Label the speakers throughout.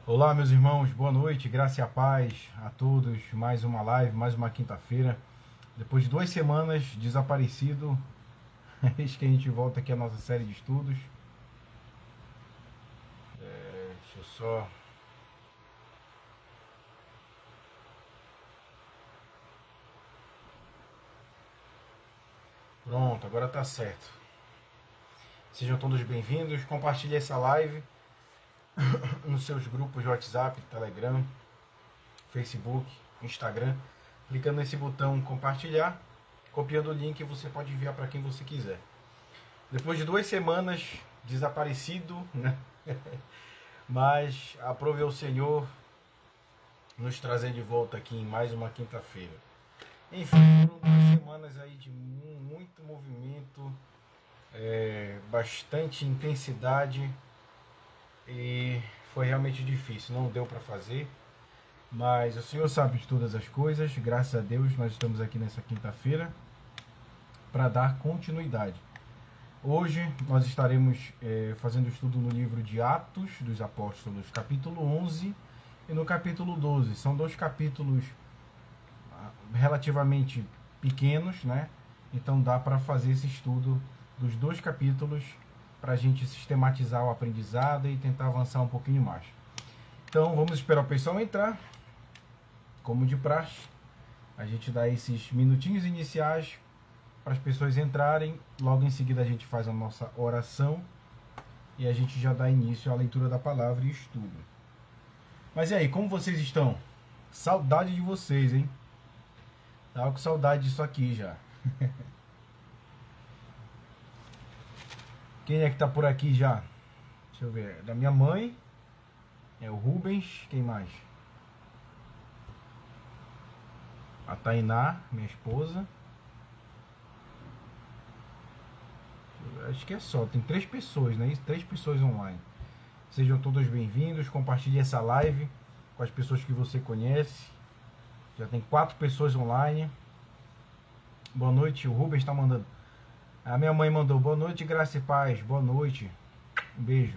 Speaker 1: Olá, meus irmãos, boa noite, graça e a paz a todos. Mais uma live, mais uma quinta-feira. Depois de 2 semanas desaparecido, eis que a gente volta aqui à nossa série de estudos. Deixa eu só. Pronto, agora tá certo. Sejam todos bem-vindos. Compartilhe essa live nos seus grupos de WhatsApp, Telegram, Facebook, Instagram, clicando nesse botão compartilhar, copiando o link, você pode enviar para quem você quiser. Depois de 2 semanas desaparecido, né? Mas aprove ao Senhor nos trazer de volta aqui em mais uma quinta-feira. Enfim, foram 2 semanas aí de muito movimento, bastante intensidade, e foi realmente difícil, não deu para fazer, mas o Senhor sabe de todas as coisas. Graças a Deus nós estamos aqui nessa quinta-feira para dar continuidade. Hoje nós estaremos fazendo estudo no livro de Atos dos Apóstolos, capítulo 11 e no capítulo 12. São 2 capítulos relativamente pequenos, né? Então dá para fazer esse estudo dos 2 capítulos para a gente sistematizar o aprendizado e tentar avançar um pouquinho mais. Então vamos esperar o pessoal entrar, como de praxe. A gente dá esses minutinhos iniciais para as pessoas entrarem, logo em seguida a gente faz a nossa oração e a gente já dá início à leitura da palavra e estudo. Mas e aí, como vocês estão? Saudade de vocês, hein? Tava com saudade disso aqui já. Quem é que tá por aqui já? Deixa eu ver. Da minha mãe. É o Rubens. Quem mais? A Tainá, minha esposa. Acho que é só. Tem 3 pessoas, né? 3 pessoas online. Sejam todos bem-vindos. Compartilhe essa live com as pessoas que você conhece. Já tem 4 pessoas online. Boa noite. O Rubens está mandando. A minha mãe mandou boa noite, graça e paz. Boa noite. Um beijo.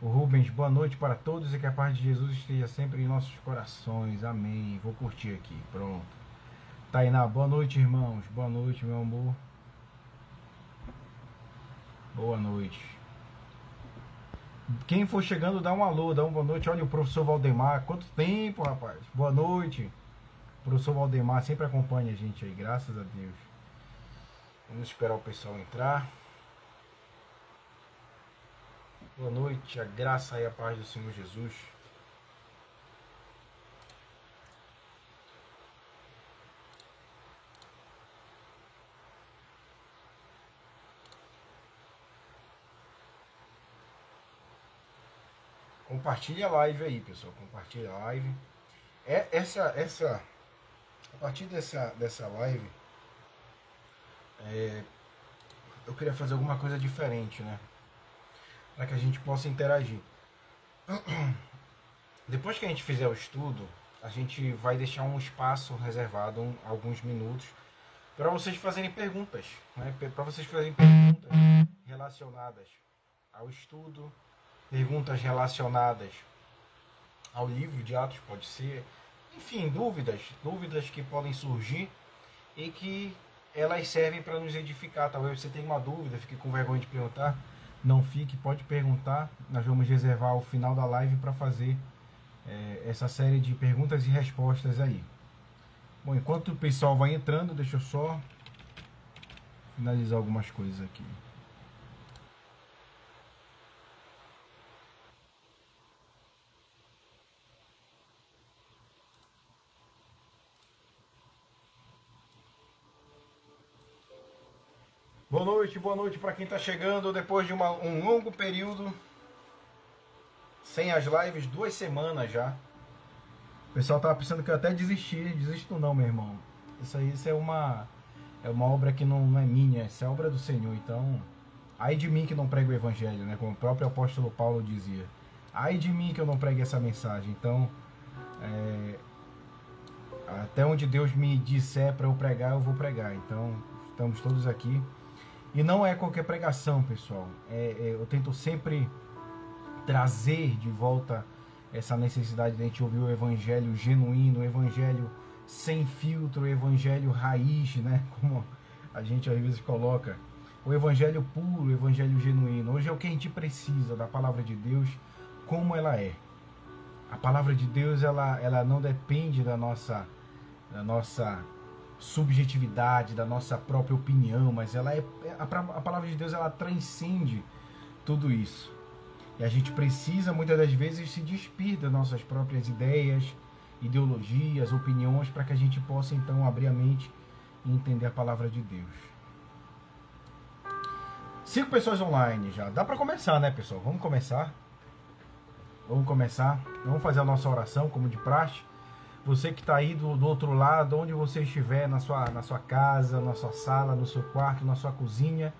Speaker 1: O Rubens, boa noite para todos e que a paz de Jesus esteja sempre em nossos corações. Amém. Vou curtir aqui. Pronto. Tainá, boa noite, irmãos. Boa noite, meu amor. Boa noite. Quem for chegando, dá um alô, dá uma boa noite. Olha o professor Valdemar. Quanto tempo, rapaz. Boa noite. O professor Valdemar sempre acompanha a gente aí, graças a Deus. Vamos esperar o pessoal entrar. Boa noite, a graça e a paz do Senhor Jesus. Compartilhe a live aí, pessoal. Compartilhe a live. A partir dessa live, eu queria fazer alguma coisa diferente, né? Para que a gente possa interagir. Depois que a gente fizer o estudo, a gente vai deixar um espaço reservado, alguns minutos, para vocês fazerem perguntas, né? Para vocês fazerem perguntas relacionadas ao estudo, perguntas relacionadas ao livro de Atos, pode ser, enfim, dúvidas que podem surgir e que elas servem para nos edificar. Talvez você tenha uma dúvida, fique com vergonha de perguntar. Não fique, pode perguntar. Nós vamos reservar o final da live para fazer essa série de perguntas e respostas aí. Bom, enquanto o pessoal vai entrando, deixa eu só finalizar algumas coisas aqui. Boa noite para quem está chegando depois de um longo período sem as lives, 2 semanas já. O pessoal tava pensando que eu até desisto não, meu irmão. Isso é uma obra que não é minha, isso é obra do Senhor. Então, ai de mim que não prego o evangelho, né? Como o próprio apóstolo Paulo dizia. Ai de mim que eu não pregue essa mensagem. Então, até onde Deus me disser para eu pregar, eu vou pregar. Então, estamos todos aqui. E não é qualquer pregação, pessoal. Eu tento sempre trazer de volta essa necessidade de a gente ouvir o evangelho genuíno, o evangelho sem filtro, o evangelho raiz, né? Como a gente às vezes coloca. O evangelho puro, o evangelho genuíno. Hoje é o que a gente precisa da palavra de Deus, como ela é. A palavra de Deus, ela não depende da nossa subjetividade, da nossa própria opinião, mas a palavra de Deus, ela transcende tudo isso. E a gente precisa, muitas das vezes, se despir das nossas próprias ideias, ideologias, opiniões, para que a gente possa, então, abrir a mente e entender a palavra de Deus. 5 pessoas online já. Dá para começar, né, pessoal? Vamos começar. Vamos fazer a nossa oração, como de praxe. Você que está aí do outro lado, onde você estiver, na sua casa, na sua sala, no seu quarto, na sua cozinha,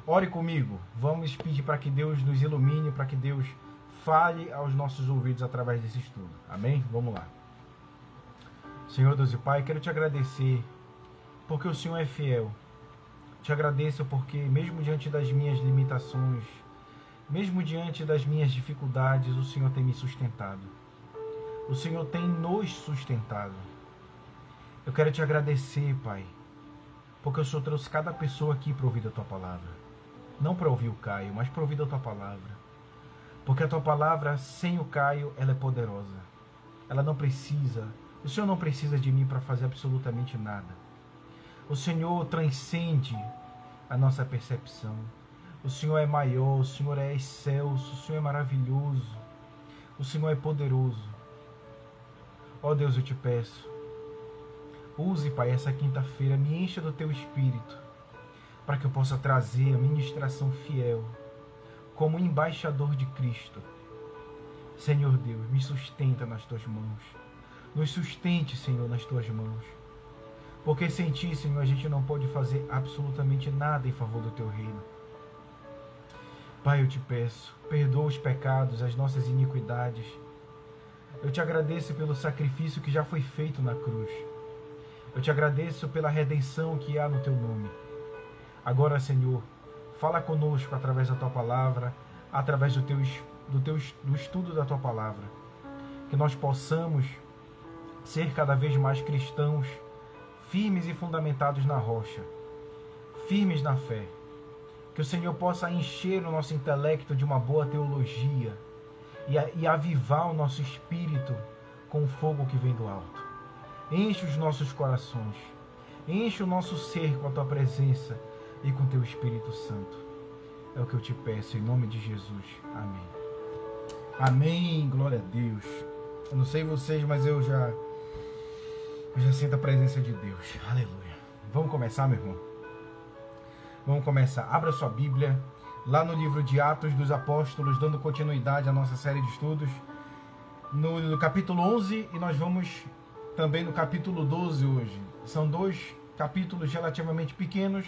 Speaker 1: ore comigo. Vamos pedir para que Deus nos ilumine, para que Deus fale aos nossos ouvidos através desse estudo. Amém? Vamos lá. Senhor Deus e Pai, quero te agradecer porque o Senhor é fiel. Te agradeço porque, mesmo diante das minhas limitações, mesmo diante das minhas dificuldades, o Senhor tem me sustentado. O Senhor tem nos sustentado. Eu quero te agradecer, Pai, porque o Senhor trouxe cada pessoa aqui para ouvir da Tua Palavra. Não para ouvir o Caio, mas para ouvir da Tua Palavra. Porque a Tua Palavra, sem o Caio, ela é poderosa. Ela não precisa, o Senhor não precisa de mim para fazer absolutamente nada. O Senhor transcende a nossa percepção. O Senhor é maior, o Senhor é excelso, o Senhor é maravilhoso. O Senhor é poderoso. Ó Deus, eu te peço, use, Pai, essa quinta-feira, me encha do Teu Espírito, para que eu possa trazer a ministração fiel, como embaixador de Cristo. Senhor Deus, me sustenta nas Tuas mãos. Nos sustente, Senhor, nas Tuas mãos. Porque sem Ti, Senhor, a gente não pode fazer absolutamente nada em favor do Teu reino. Pai, eu te peço, perdoa os pecados, as nossas iniquidades. Eu te agradeço pelo sacrifício que já foi feito na cruz. Eu te agradeço pela redenção que há no Teu nome. Agora, Senhor, fala conosco através da Tua Palavra, através do estudo da Tua Palavra. Que nós possamos ser cada vez mais cristãos, firmes e fundamentados na rocha, firmes na fé. Que o Senhor possa encher o nosso intelecto de uma boa teologia e avivar o nosso espírito com o fogo que vem do alto. Enche os nossos corações, enche o nosso ser com a Tua presença e com o Teu Espírito Santo. É o que eu te peço, em nome de Jesus. Amém. Amém, glória a Deus. Eu não sei vocês, mas eu já sinto a presença de Deus. Aleluia. Vamos começar, meu irmão? Vamos começar. Abra sua Bíblia lá no livro de Atos dos Apóstolos, dando continuidade à nossa série de estudos, no capítulo 11, e nós vamos também no capítulo 12 hoje. São 2 capítulos relativamente pequenos,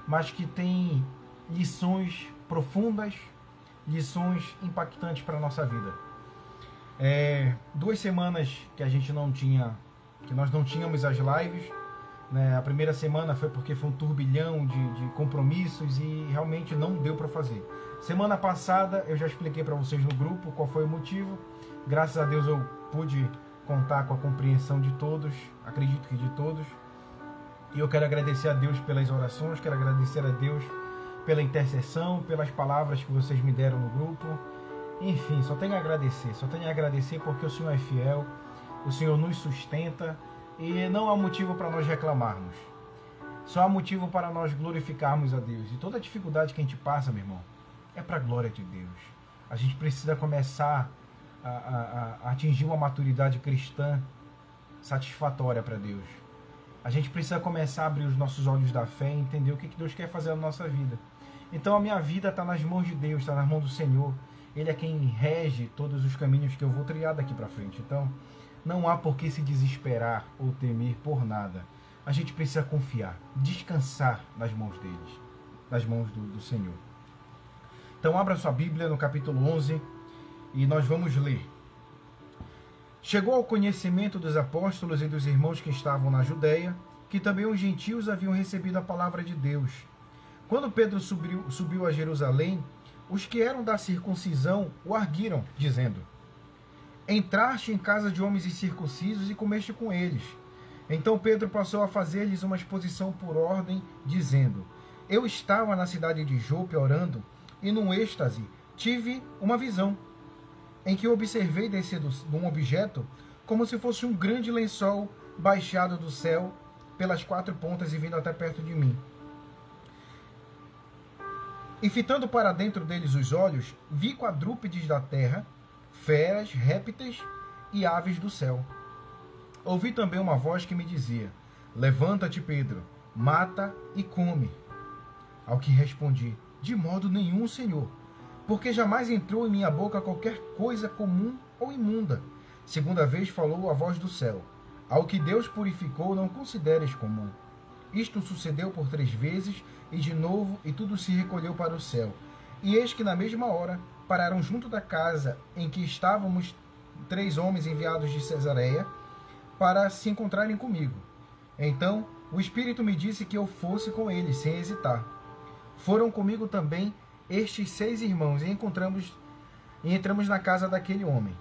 Speaker 1: mas que têm lições profundas, lições impactantes para a nossa vida. 2 semanas que nós não tínhamos as lives, né? A primeira semana foi porque foi um turbilhão de compromissos e realmente não deu para fazer. Semana passada eu já expliquei para vocês no grupo qual foi o motivo. Graças a Deus eu pude contar com a compreensão de todos, acredito que de todos. E eu quero agradecer a Deus pelas orações, quero agradecer a Deus pela intercessão, pelas palavras que vocês me deram no grupo. Enfim, só tenho a agradecer porque o Senhor é fiel, o Senhor nos sustenta e não há motivo para nós reclamarmos. Só há motivo para nós glorificarmos a Deus. E toda dificuldade que a gente passa, meu irmão, é para a glória de Deus. A gente precisa começar a atingir uma maturidade cristã satisfatória para Deus. A gente precisa começar a abrir os nossos olhos da fé e entender o que Deus quer fazer na nossa vida. Então a minha vida está nas mãos de Deus, está nas mãos do Senhor. Ele é quem rege todos os caminhos que eu vou trilhar daqui para frente. Então não há por que se desesperar ou temer por nada. A gente precisa confiar, descansar nas mãos deles, nas mãos do Senhor. Então abra sua Bíblia no capítulo 11 e nós vamos ler. Chegou ao conhecimento dos apóstolos e dos irmãos que estavam na Judéia, que também os gentios haviam recebido a palavra de Deus. Quando Pedro subiu a Jerusalém, os que eram da circuncisão o arguiram, dizendo: entraste em casa de homens incircuncisos e comeste com eles. Então Pedro passou a fazer-lhes uma exposição por ordem, dizendo: eu estava na cidade de Jope orando, e num êxtase tive uma visão, em que observei descer de um objeto como se fosse um grande lençol baixado do céu pelas 4 pontas e vindo até perto de mim. E fitando para dentro deles os olhos, vi quadrúpedes da terra, feras, répteis e aves do céu. Ouvi também uma voz que me dizia: levanta-te, Pedro, mata e come. Ao que respondi: de modo nenhum, Senhor, porque jamais entrou em minha boca qualquer coisa comum ou imunda. Segunda vez falou a voz do céu: ao que Deus purificou, não consideres comum. Isto sucedeu por 3 vezes, e de novo, e tudo se recolheu para o céu. E eis que na mesma hora pararam junto da casa em que estávamos 3 homens enviados de Cesareia para se encontrarem comigo. Então o Espírito me disse que eu fosse com eles, sem hesitar. Foram comigo também estes 6 irmãos, e entramos na casa daquele homem.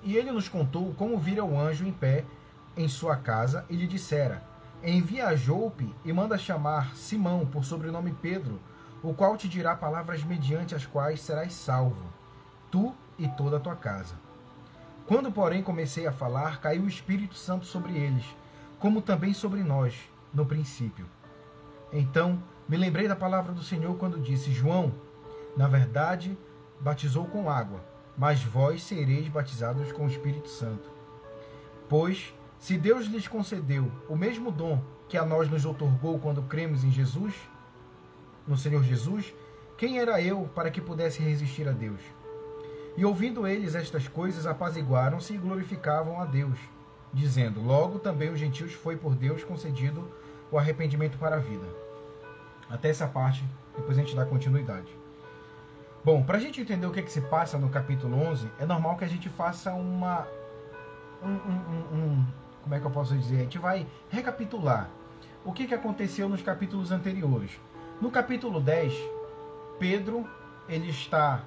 Speaker 1: E ele nos contou como vira o anjo em pé em sua casa, e lhe dissera: envia a Jope e manda chamar Simão, por sobrenome Pedro, o qual te dirá palavras mediante as quais serás salvo, tu e toda a tua casa. Quando, porém, comecei a falar, caiu o Espírito Santo sobre eles, como também sobre nós, no princípio. Então me lembrei da palavra do Senhor quando disse: João, na verdade, batizou com água, mas vós sereis batizados com o Espírito Santo. Pois, se Deus lhes concedeu o mesmo dom que a nós nos outorgou quando cremos em Jesus, no Senhor Jesus, quem era eu para que pudesse resistir a Deus? E ouvindo eles estas coisas, apaziguaram-se e glorificavam a Deus, dizendo: logo também os gentios foi por Deus concedido o arrependimento para a vida. Até essa parte, depois a gente dá continuidade. Bom, para a gente entender o que se passa no capítulo 11, é normal que a gente faça como é que eu posso dizer? A gente vai recapitular o que aconteceu nos capítulos anteriores. No capítulo 10, Pedro ele está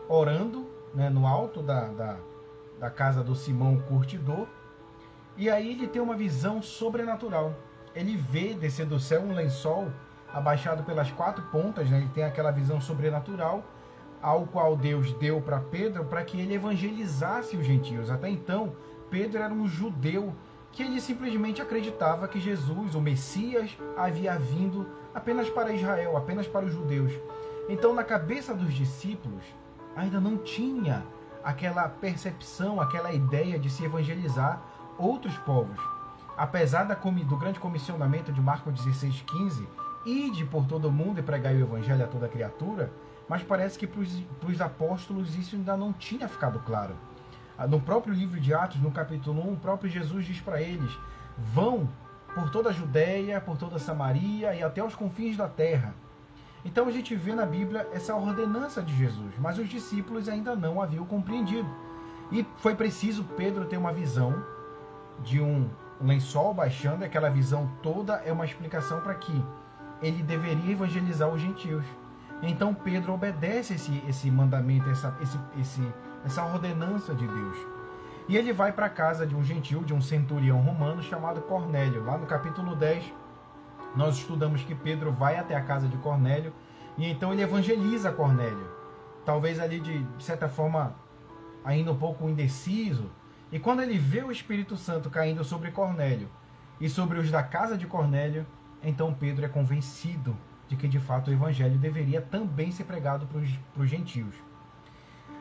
Speaker 1: orando, né, no alto da casa do Simão Curtidor, e aí ele tem uma visão sobrenatural. Ele vê descer do céu um lençol abaixado pelas 4 pontas, né? Ele tem aquela visão sobrenatural, ao qual Deus deu para Pedro para que ele evangelizasse os gentios. Até então, Pedro era um judeu que ele simplesmente acreditava que Jesus, o Messias, havia vindo apenas para Israel, apenas para os judeus. Então, na cabeça dos discípulos, ainda não tinha aquela percepção, aquela ideia de se evangelizar outros povos. Apesar do grande comissionamento de Marcos 16,15, ide por todo mundo e pregai o evangelho a toda criatura, mas parece que para os apóstolos isso ainda não tinha ficado claro. No próprio livro de Atos, no capítulo 1, o próprio Jesus diz para eles: vão por toda a Judéia, por toda a Samaria e até os confins da terra. Então a gente vê na Bíblia essa ordenança de Jesus, mas os discípulos ainda não haviam compreendido. E foi preciso Pedro ter uma visão de um lençol baixando, e aquela visão toda é uma explicação para que ele deveria evangelizar os gentios. Então Pedro obedece esse mandamento, essa ordenança de Deus. E ele vai para a casa de um gentil, de um centurião romano chamado Cornélio. Lá no capítulo 10, nós estudamos que Pedro vai até a casa de Cornélio e então ele evangeliza Cornélio. Talvez ali de certa forma ainda um pouco indeciso. E quando ele vê o Espírito Santo caindo sobre Cornélio e sobre os da casa de Cornélio, então Pedro é convencido de que de fato o evangelho deveria também ser pregado para os gentios.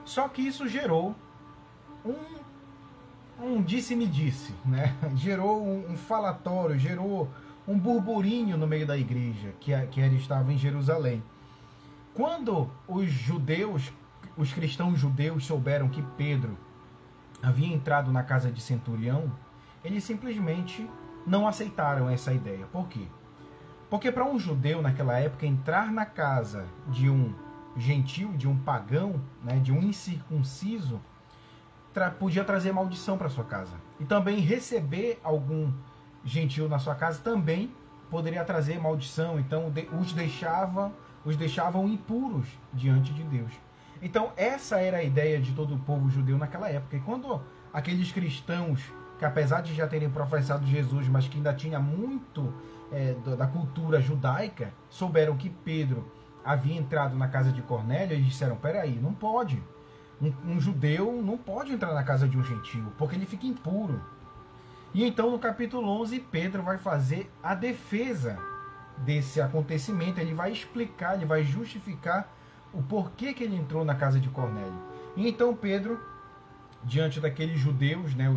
Speaker 1: Só que isso gerou um disse-me-disse, né? Gerou um falatório, gerou um burburinho no meio da igreja que estava em Jerusalém. Quando os judeus, os cristãos judeus souberam que Pedro havia entrado na casa de centurião, eles simplesmente não aceitaram essa ideia. Por quê? Porque para um judeu naquela época entrar na casa de um gentil, de um pagão, né, de um incircunciso, podia trazer maldição para sua casa. E também receber algum gentil na sua casa também poderia trazer maldição. Então os deixavam impuros diante de Deus. Então, essa era a ideia de todo o povo judeu naquela época. E quando aqueles cristãos, que apesar de já terem professado Jesus, mas que ainda tinha muito da cultura judaica, souberam que Pedro havia entrado na casa de Cornélio, eles disseram, peraí, não pode. Um judeu não pode entrar na casa de um gentio, porque ele fica impuro. E então, no capítulo 11, Pedro vai fazer a defesa desse acontecimento. Ele vai explicar, ele vai justificar o porquê que ele entrou na casa de Cornélio. E então Pedro, diante daqueles judeus, né,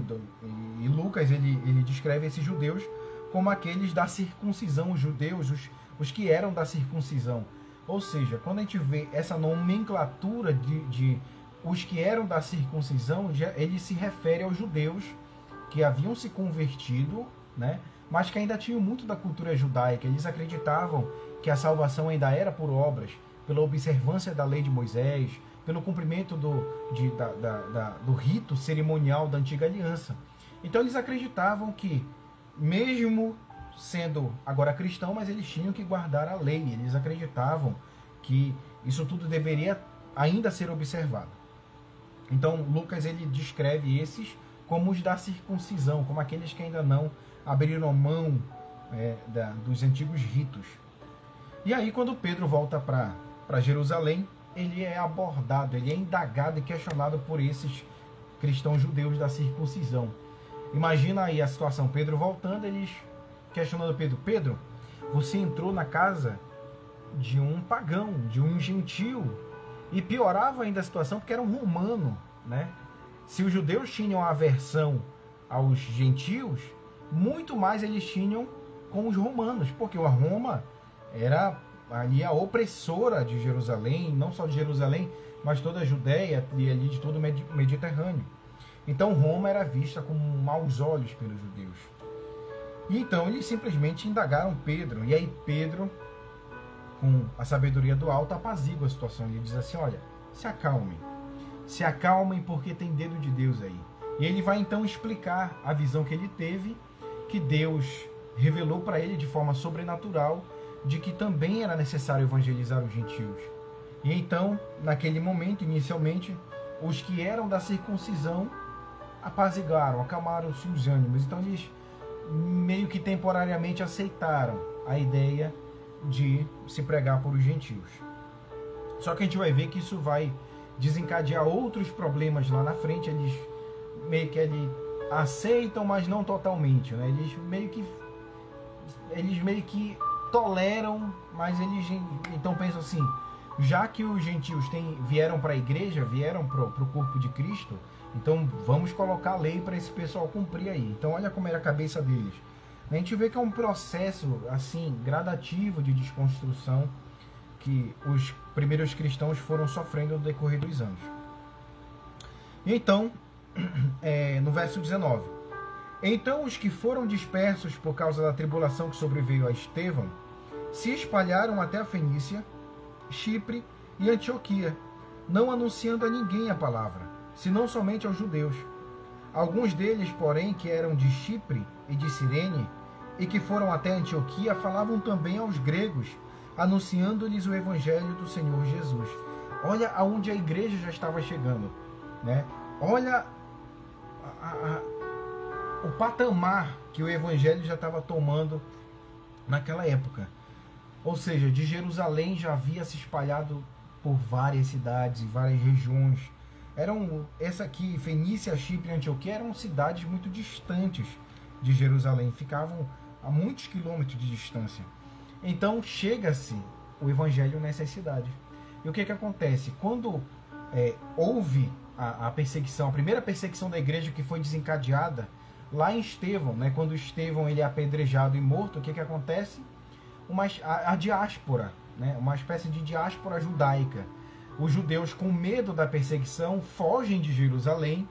Speaker 1: e Lucas ele descreve esses judeus como aqueles da circuncisão, os judeus, os que eram da circuncisão. Ou seja, quando a gente vê essa nomenclatura de os que eram da circuncisão, ele se refere aos judeus que haviam se convertido, né, mas que ainda tinham muito da cultura judaica. Eles acreditavam que a salvação ainda era por obras, pela observância da lei de Moisés, pelo cumprimento do rito cerimonial da antiga aliança. Então eles acreditavam que, mesmo sendo agora cristão, mas eles tinham que guardar a lei. Eles acreditavam que isso tudo deveria ainda ser observado. Então Lucas ele descreve esses como os da circuncisão, como aqueles que ainda não abriram mão dos antigos ritos. E aí, quando Pedro volta para Jerusalém, ele é abordado, ele é indagado e questionado por esses cristãos judeus da circuncisão. Imagina aí a situação, Pedro voltando, eles questionando Pedro, Pedro, você entrou na casa de um pagão, de um gentil, e piorava ainda a situação porque era um romano, né? Se os judeus tinham aversão aos gentios, muito mais eles tinham com os romanos, porque a Roma era ali a opressora de Jerusalém, não só de Jerusalém, mas toda a Judéia e ali de todo o Mediterrâneo. Então Roma era vista com maus olhos pelos judeus. E então eles simplesmente indagaram Pedro, e aí Pedro, com a sabedoria do alto, apazigua a situação. Ele diz assim, olha, se acalmem porque tem dedo de Deus aí. E ele vai então explicar a visão que ele teve, que Deus revelou para ele de forma sobrenatural, de que também era necessário evangelizar os gentios. E então, naquele momento, inicialmente, os que eram da circuncisão apaziguaram, acalmaram-se os ânimos. Então eles meio que temporariamente aceitaram a ideia de se pregar por os gentios. Só que a gente vai ver que isso vai desencadear outros problemas lá na frente. Eles meio que aceitam, mas não totalmente, né? Eles meio que toleram, mas eles então pensam assim, já que os gentios vieram para a igreja, vieram para o corpo de Cristo, então vamos colocar a lei para esse pessoal cumprir aí. Então olha como era a cabeça deles. A gente vê que é um processo assim gradativo de desconstrução que os primeiros cristãos foram sofrendo no decorrer dos anos. E então, no verso 19, então os que foram dispersos por causa da tribulação que sobreveio a Estevão se espalharam até a Fenícia, Chipre e Antioquia, não anunciando a ninguém a palavra, senão somente aos judeus. Alguns deles, porém, que eram de Chipre e de Cirene, e que foram até Antioquia, falavam também aos gregos, anunciando-lhes o evangelho do Senhor Jesus. Olha aonde a igreja já estava chegando, né? Olha o patamar que o evangelho já estava tomando naquela época. Ou seja, de Jerusalém já havia se espalhado por várias cidades e várias regiões. Essa aqui, Fenícia, Chipre e Antioquia, eram cidades muito distantes de Jerusalém, ficavam a muitos quilômetros de distância. Então chega-se o evangelho nessas cidades. E o que acontece? Quando houve a perseguição, a primeira perseguição da igreja que foi desencadeada lá em Estevão, né? Quando Estevão ele é apedrejado e morto, o que acontece? A diáspora, né? Uma espécie de diáspora judaica. Os judeus, com medo da perseguição, fogem de Jerusalém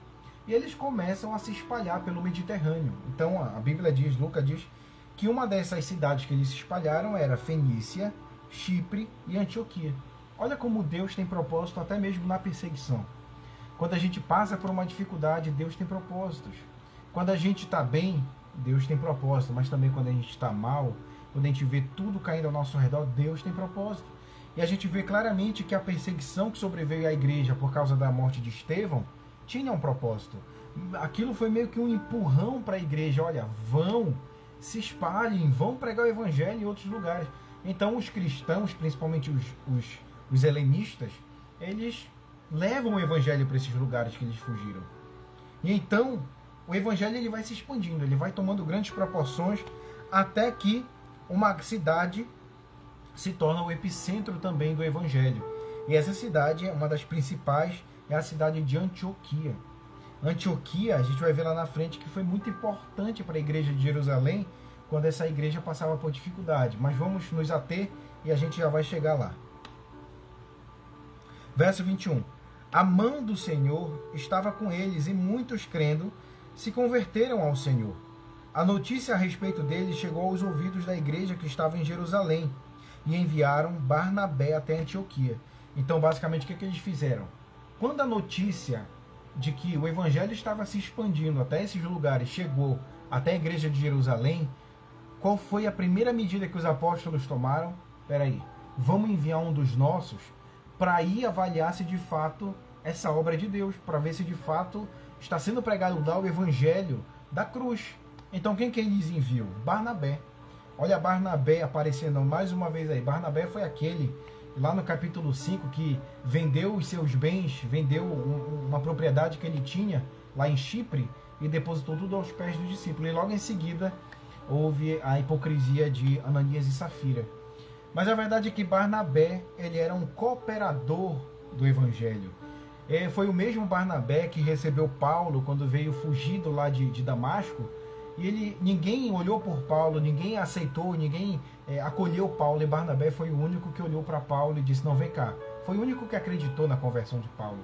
Speaker 1: e eles começam a se espalhar pelo Mediterrâneo. Então a Bíblia diz, Lucas diz, que uma dessas cidades que eles se espalharam era Fenícia, Chipre e Antioquia. Olha como Deus tem propósito até mesmo na perseguição. Quando a gente passa por uma dificuldade, Deus tem propósitos. Quando a gente está bem, Deus tem propósito. Mas também quando a gente está mal, quando a gente vê tudo caindo ao nosso redor, Deus tem propósito. E a gente vê claramente que a perseguição que sobreveio à igreja por causa da morte de Estevão tinha um propósito. Aquilo foi meio que um empurrão para a igreja. Olha, vão, se espalhem, vão pregar o evangelho em outros lugares. Então os cristãos, principalmente os helenistas, eles levam o evangelho para esses lugares que eles fugiram. E então o evangelho ele vai se expandindo, ele vai tomando grandes proporções até que uma cidade se torna o epicentro também do evangelho. E essa cidade, uma das principais, é a cidade de Antioquia. Antioquia, a gente vai ver lá na frente que foi muito importante para a igreja de Jerusalém quando essa igreja passava por dificuldade. Mas vamos nos ater e a gente já vai chegar lá. Verso 21. A mão do Senhor estava com eles e muitos, crendo, se converteram ao Senhor. A notícia a respeito deles chegou aos ouvidos da igreja que estava em Jerusalém e enviaram Barnabé até Antioquia. Então, basicamente, o que eles fizeram? Quando a notícia de que o evangelho estava se expandindo até esses lugares chegou até a igreja de Jerusalém, qual foi a primeira medida que os apóstolos tomaram? Peraí, vamos enviar um dos nossos para ir avaliar se de fato essa obra é de Deus, para ver se de fato está sendo pregado lá o evangelho da cruz. Então quem que eles enviam? Barnabé. Olha Barnabé aparecendo mais uma vez aí. Barnabé foi aquele, lá no capítulo 5, que vendeu os seus bens, vendeu uma propriedade que ele tinha lá em Chipre e depositou tudo aos pés do discípulo. E logo em seguida houve a hipocrisia de Ananias e Safira. Mas a verdade é que Barnabé, ele era um cooperador do evangelho. Foi o mesmo Barnabé que recebeu Paulo quando veio fugido lá de Damasco. E ninguém olhou por Paulo, ninguém aceitou, ninguém acolheu Paulo. E Barnabé foi o único que olhou para Paulo e disse, não, vem cá. Foi o único que acreditou na conversão de Paulo.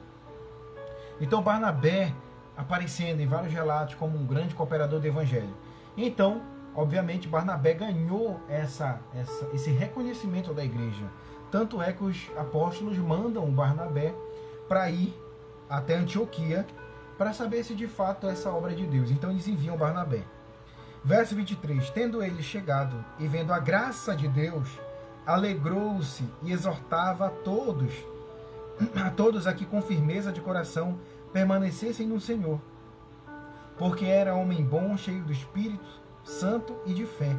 Speaker 1: Então Barnabé aparecendo em vários relatos como um grande cooperador do evangelho. Então, obviamente, Barnabé ganhou esse reconhecimento da igreja. Tanto é que os apóstolos mandam Barnabé para ir até Antioquia para saber se de fato é essa obra de Deus. Então eles enviam Barnabé. Verso 23. Tendo ele chegado e vendo a graça de Deus, alegrou-se e exortava a todos a que com firmeza de coração permanecessem no Senhor, porque era homem bom, cheio do Espírito Santo e de fé.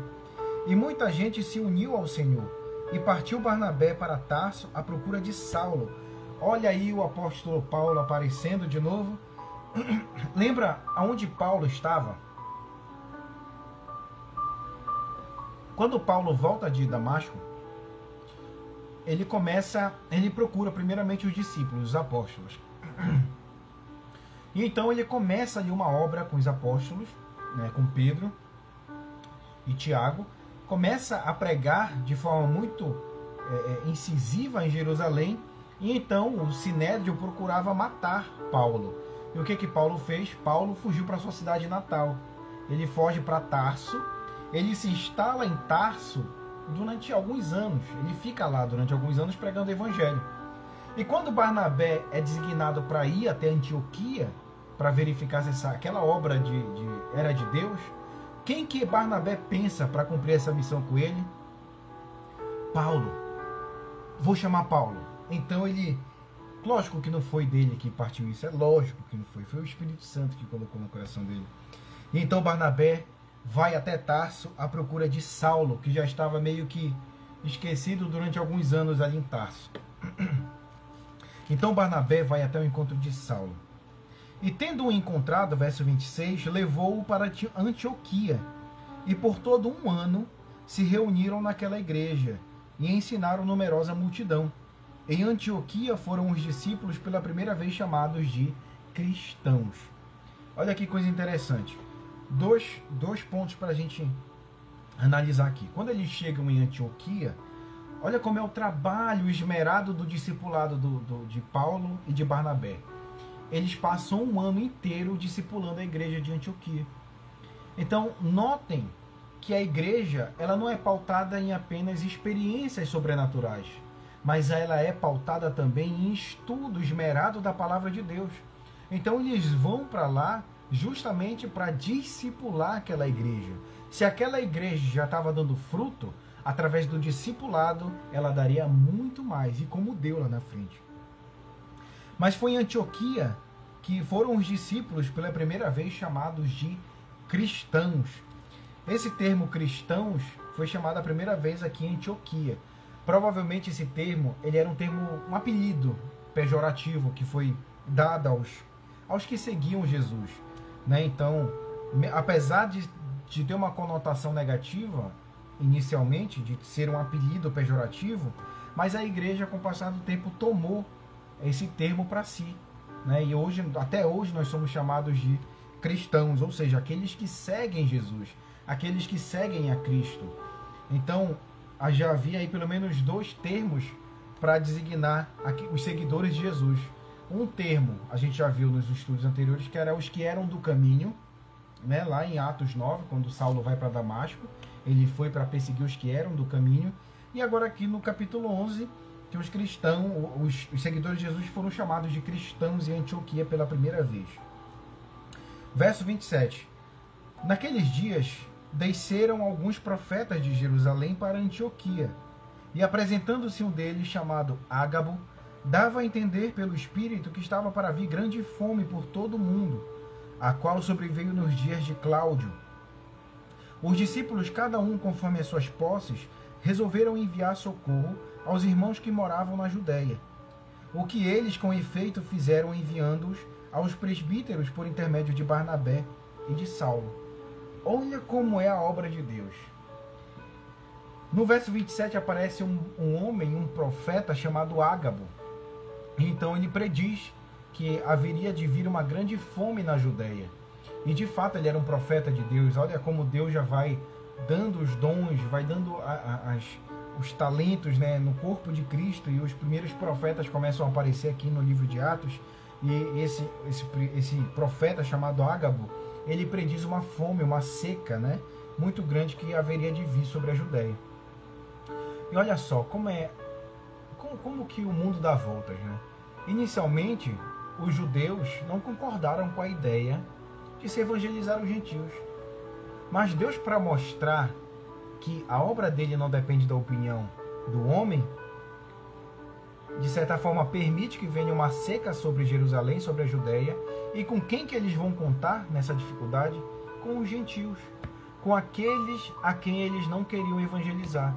Speaker 1: E muita gente se uniu ao Senhor, e partiu Barnabé para Tarso à procura de Saulo. Olha aí o apóstolo Paulo aparecendo de novo. Lembra aonde Paulo estava? Quando Paulo volta de Damasco, ele procura primeiramente os discípulos, os apóstolos. E então ele começa ali uma obra com os apóstolos, né, com Pedro e Tiago, começa a pregar de forma muito incisiva em Jerusalém, e então o Sinédrio procurava matar Paulo. E o que Paulo fez? Paulo fugiu para sua cidade natal. Ele foge para Tarso, ele se instala em Tarso durante alguns anos. Ele fica lá durante alguns anos pregando o evangelho. E quando Barnabé é designado para ir até Antioquia, para verificar se aquela obra era de Deus, quem que Barnabé pensa para cumprir essa missão com ele? Paulo. Vou chamar Paulo. Então ele... Lógico que não foi dele que partiu isso, é lógico que não foi. Foi o Espírito Santo que colocou no coração dele. E então Barnabé vai até Tarso à procura de Saulo, que já estava meio que esquecido durante alguns anos ali em Tarso. Então Barnabé vai até o encontro de Saulo. E tendo-o encontrado, verso 26, levou-o para Antioquia. E por todo um ano se reuniram naquela igreja e ensinaram numerosa multidão. Em Antioquia foram os discípulos pela primeira vez chamados de cristãos. Olha que coisa interessante. Dois pontos para a gente analisar aqui. Quando eles chegam em Antioquia, olha como é o trabalho esmerado do discipulado de Paulo e de Barnabé. Eles passam um ano inteiro discipulando a igreja de Antioquia. Então, notem que a igreja ela não é pautada em apenas experiências sobrenaturais, mas ela é pautada também em estudo esmerado da palavra de Deus. Então eles vão para lá justamente para discipular aquela igreja. Se aquela igreja já estava dando fruto, através do discipulado, ela daria muito mais, e como deu lá na frente. Mas foi em Antioquia que foram os discípulos pela primeira vez chamados de cristãos. Esse termo cristãos foi chamado a primeira vez aqui em Antioquia. Provavelmente esse termo, ele era um apelido pejorativo que foi dado aos que seguiam Jesus, né? Então, apesar de ter uma conotação negativa inicialmente, de ser um apelido pejorativo, mas a igreja, com o passar do tempo, tomou esse termo para si, né? E até hoje nós somos chamados de cristãos, ou seja, aqueles que seguem Jesus, aqueles que seguem a Cristo. Então, já havia aí pelo menos 2 termos para designar os seguidores de Jesus. Um termo a gente já viu nos estudos anteriores, que era os que eram do caminho, né? Lá em Atos 9, quando Saulo vai para Damasco, ele foi para perseguir os que eram do caminho. E agora aqui no capítulo 11, que os cristãos, os seguidores de Jesus foram chamados de cristãos em Antioquia pela primeira vez. Verso 27. Naqueles dias desceram alguns profetas de Jerusalém para Antioquia, e apresentando-se um deles, chamado Ágabo, dava a entender pelo Espírito que estava para vir grande fome por todo o mundo, a qual sobreveio nos dias de Cláudio. Os discípulos, cada um conforme as suas posses, resolveram enviar socorro aos irmãos que moravam na Judéia, o que eles com efeito fizeram enviando-os aos presbíteros por intermédio de Barnabé e de Saulo. Olha como é a obra de Deus. No verso 27 aparece um homem, um profeta chamado Ágabo. Então ele prediz que haveria de vir uma grande fome na Judéia. E de fato ele era um profeta de Deus. Olha como Deus já vai dando os dons, vai dando os talentos, né, no corpo de Cristo. E os primeiros profetas começam a aparecer aqui no livro de Atos. E esse profeta chamado Ágabo, ele prediz uma fome, uma seca, né, muito grande que haveria de vir sobre a Judéia. E olha só como que o mundo dá voltas, né? Inicialmente, os judeus não concordaram com a ideia de se evangelizar os gentios. Mas Deus, para mostrar que a obra dele não depende da opinião do homem, de certa forma permite que venha uma seca sobre Jerusalém, sobre a Judéia. E com quem que eles vão contar nessa dificuldade? Com os gentios, com aqueles a quem eles não queriam evangelizar.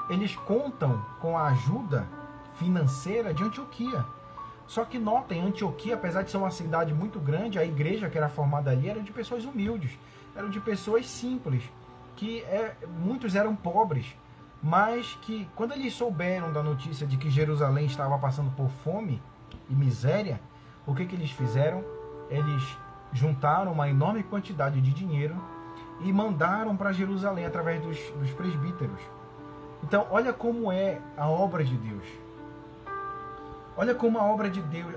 Speaker 1: Eles contam com a ajuda financeira de Antioquia. Só que notem, Antioquia, apesar de ser uma cidade muito grande, a igreja que era formada ali era de pessoas humildes, eram de pessoas simples, que muitos eram pobres, mas que quando eles souberam da notícia de que Jerusalém estava passando por fome e miséria, o que eles fizeram? Eles juntaram uma enorme quantidade de dinheiro e mandaram para Jerusalém através dos presbíteros. Então, olha como é a obra de Deus. Olha como a obra de Deus...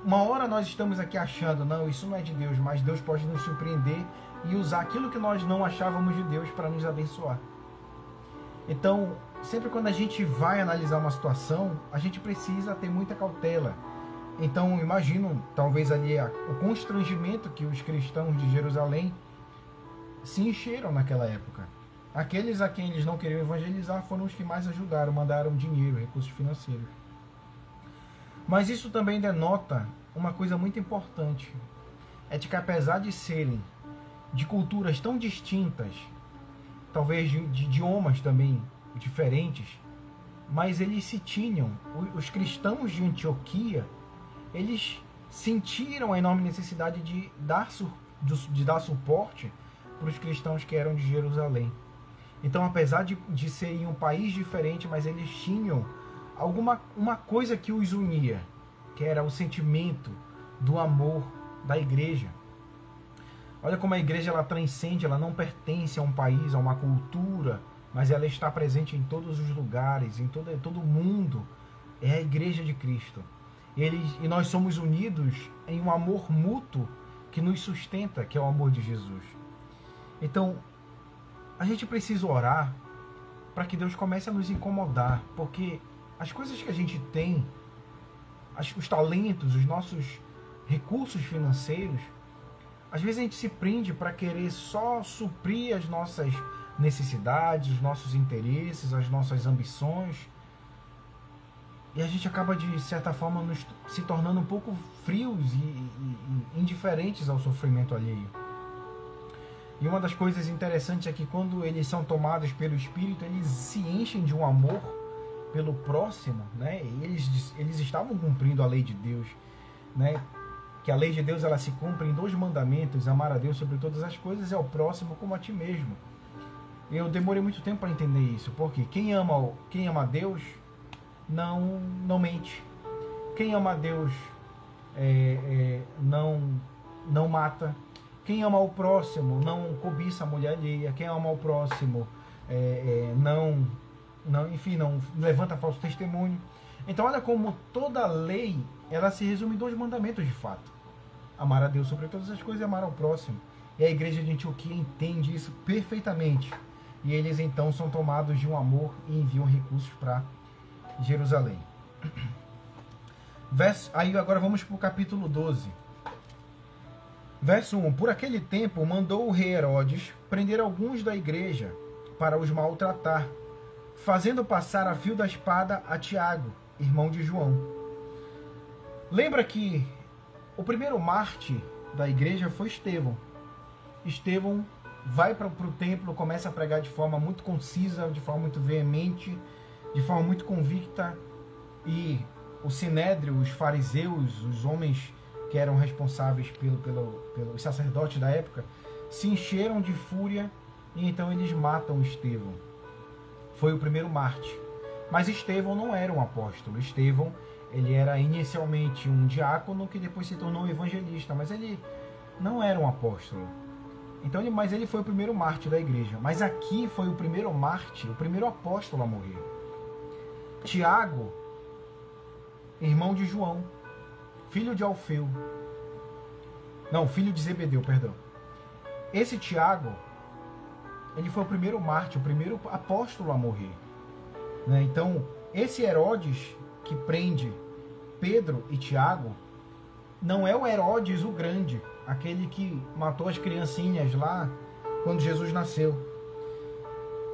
Speaker 1: Uma hora nós estamos aqui achando, não, isso não é de Deus, mas Deus pode nos surpreender e usar aquilo que nós não achávamos de Deus para nos abençoar. Então, sempre quando a gente vai analisar uma situação, a gente precisa ter muita cautela. Então, imagino, talvez ali, o constrangimento que os cristãos de Jerusalém se encheram naquela época. Aqueles a quem eles não queriam evangelizar foram os que mais ajudaram, mandaram dinheiro, recursos financeiros. Mas isso também denota uma coisa muito importante. É de que apesar de serem de culturas tão distintas, talvez de idiomas também diferentes, mas eles se tinham, os cristãos de Antioquia, eles sentiram a enorme necessidade de dar suporte para os cristãos que eram de Jerusalém. Então, apesar de serem um país diferente, mas eles tinham uma coisa que os unia, que era o sentimento do amor da igreja. Olha como a igreja ela transcende, ela não pertence a um país, a uma cultura, mas ela está presente em todos os lugares, em todo o mundo. É a igreja de Cristo. E nós somos unidos em um amor mútuo que nos sustenta, que é o amor de Jesus. Então, a gente precisa orar para que Deus comece a nos incomodar, porque as coisas que a gente tem, os talentos, os nossos recursos financeiros, às vezes a gente se prende para querer só suprir necessidades, os nossos interesses, as nossas ambições. E a gente acaba, de certa forma, se tornando um pouco frios e indiferentes ao sofrimento alheio. E uma das coisas interessantes é que quando eles são tomados pelo Espírito, eles se enchem de um amor pelo próximo, né? Eles estavam cumprindo a lei de Deus, né? Que a lei de Deus, ela se cumpre em 2 mandamentos: amar a Deus sobre todas as coisas e ao próximo como a ti mesmo. Eu demorei muito tempo para entender isso, porque quem ama a Deus não mente. Quem ama a Deus não mata. Quem ama o próximo não cobiça a mulher alheia. Quem ama o próximo não levanta falso testemunho. Então olha como toda lei, ela se resume em 2 mandamentos de fato: amar a Deus sobre todas as coisas e amar ao próximo. E a igreja de Antioquia entende isso perfeitamente. E eles então são tomados de um amor e enviam recursos para Jerusalém. Aí agora vamos para o capítulo 12. Verso 1. Por aquele tempo mandou o rei Herodes prender alguns da igreja para os maltratar, fazendo passar a fio da espada a Tiago, irmão de João. Lembra que o primeiro mártir da igreja foi Estevão. Estevão vai para o templo, começa a pregar de forma muito concisa, de forma muito veemente, de forma muito convicta, e o sinédrio, os fariseus, os homens que eram responsáveis pelos sacerdotes da época, se encheram de fúria e então eles matam Estevão. Foi o primeiro mártir. Mas Estevão não era um apóstolo. Estevão, ele era inicialmente um diácono que depois se tornou um evangelista, mas ele não era um apóstolo. Então, mas ele foi o primeiro mártir da igreja. Mas aqui foi o primeiro mártir, o primeiro apóstolo a morrer. Tiago, irmão de João, filho de Alfeu. Não, filho de Zebedeu, perdão. Esse Tiago, ele foi o primeiro mártir, o primeiro apóstolo a morrer. Né? Então, esse Herodes que prende Pedro e Tiago não é o Herodes o Grande, aquele que matou as criancinhas lá quando Jesus nasceu.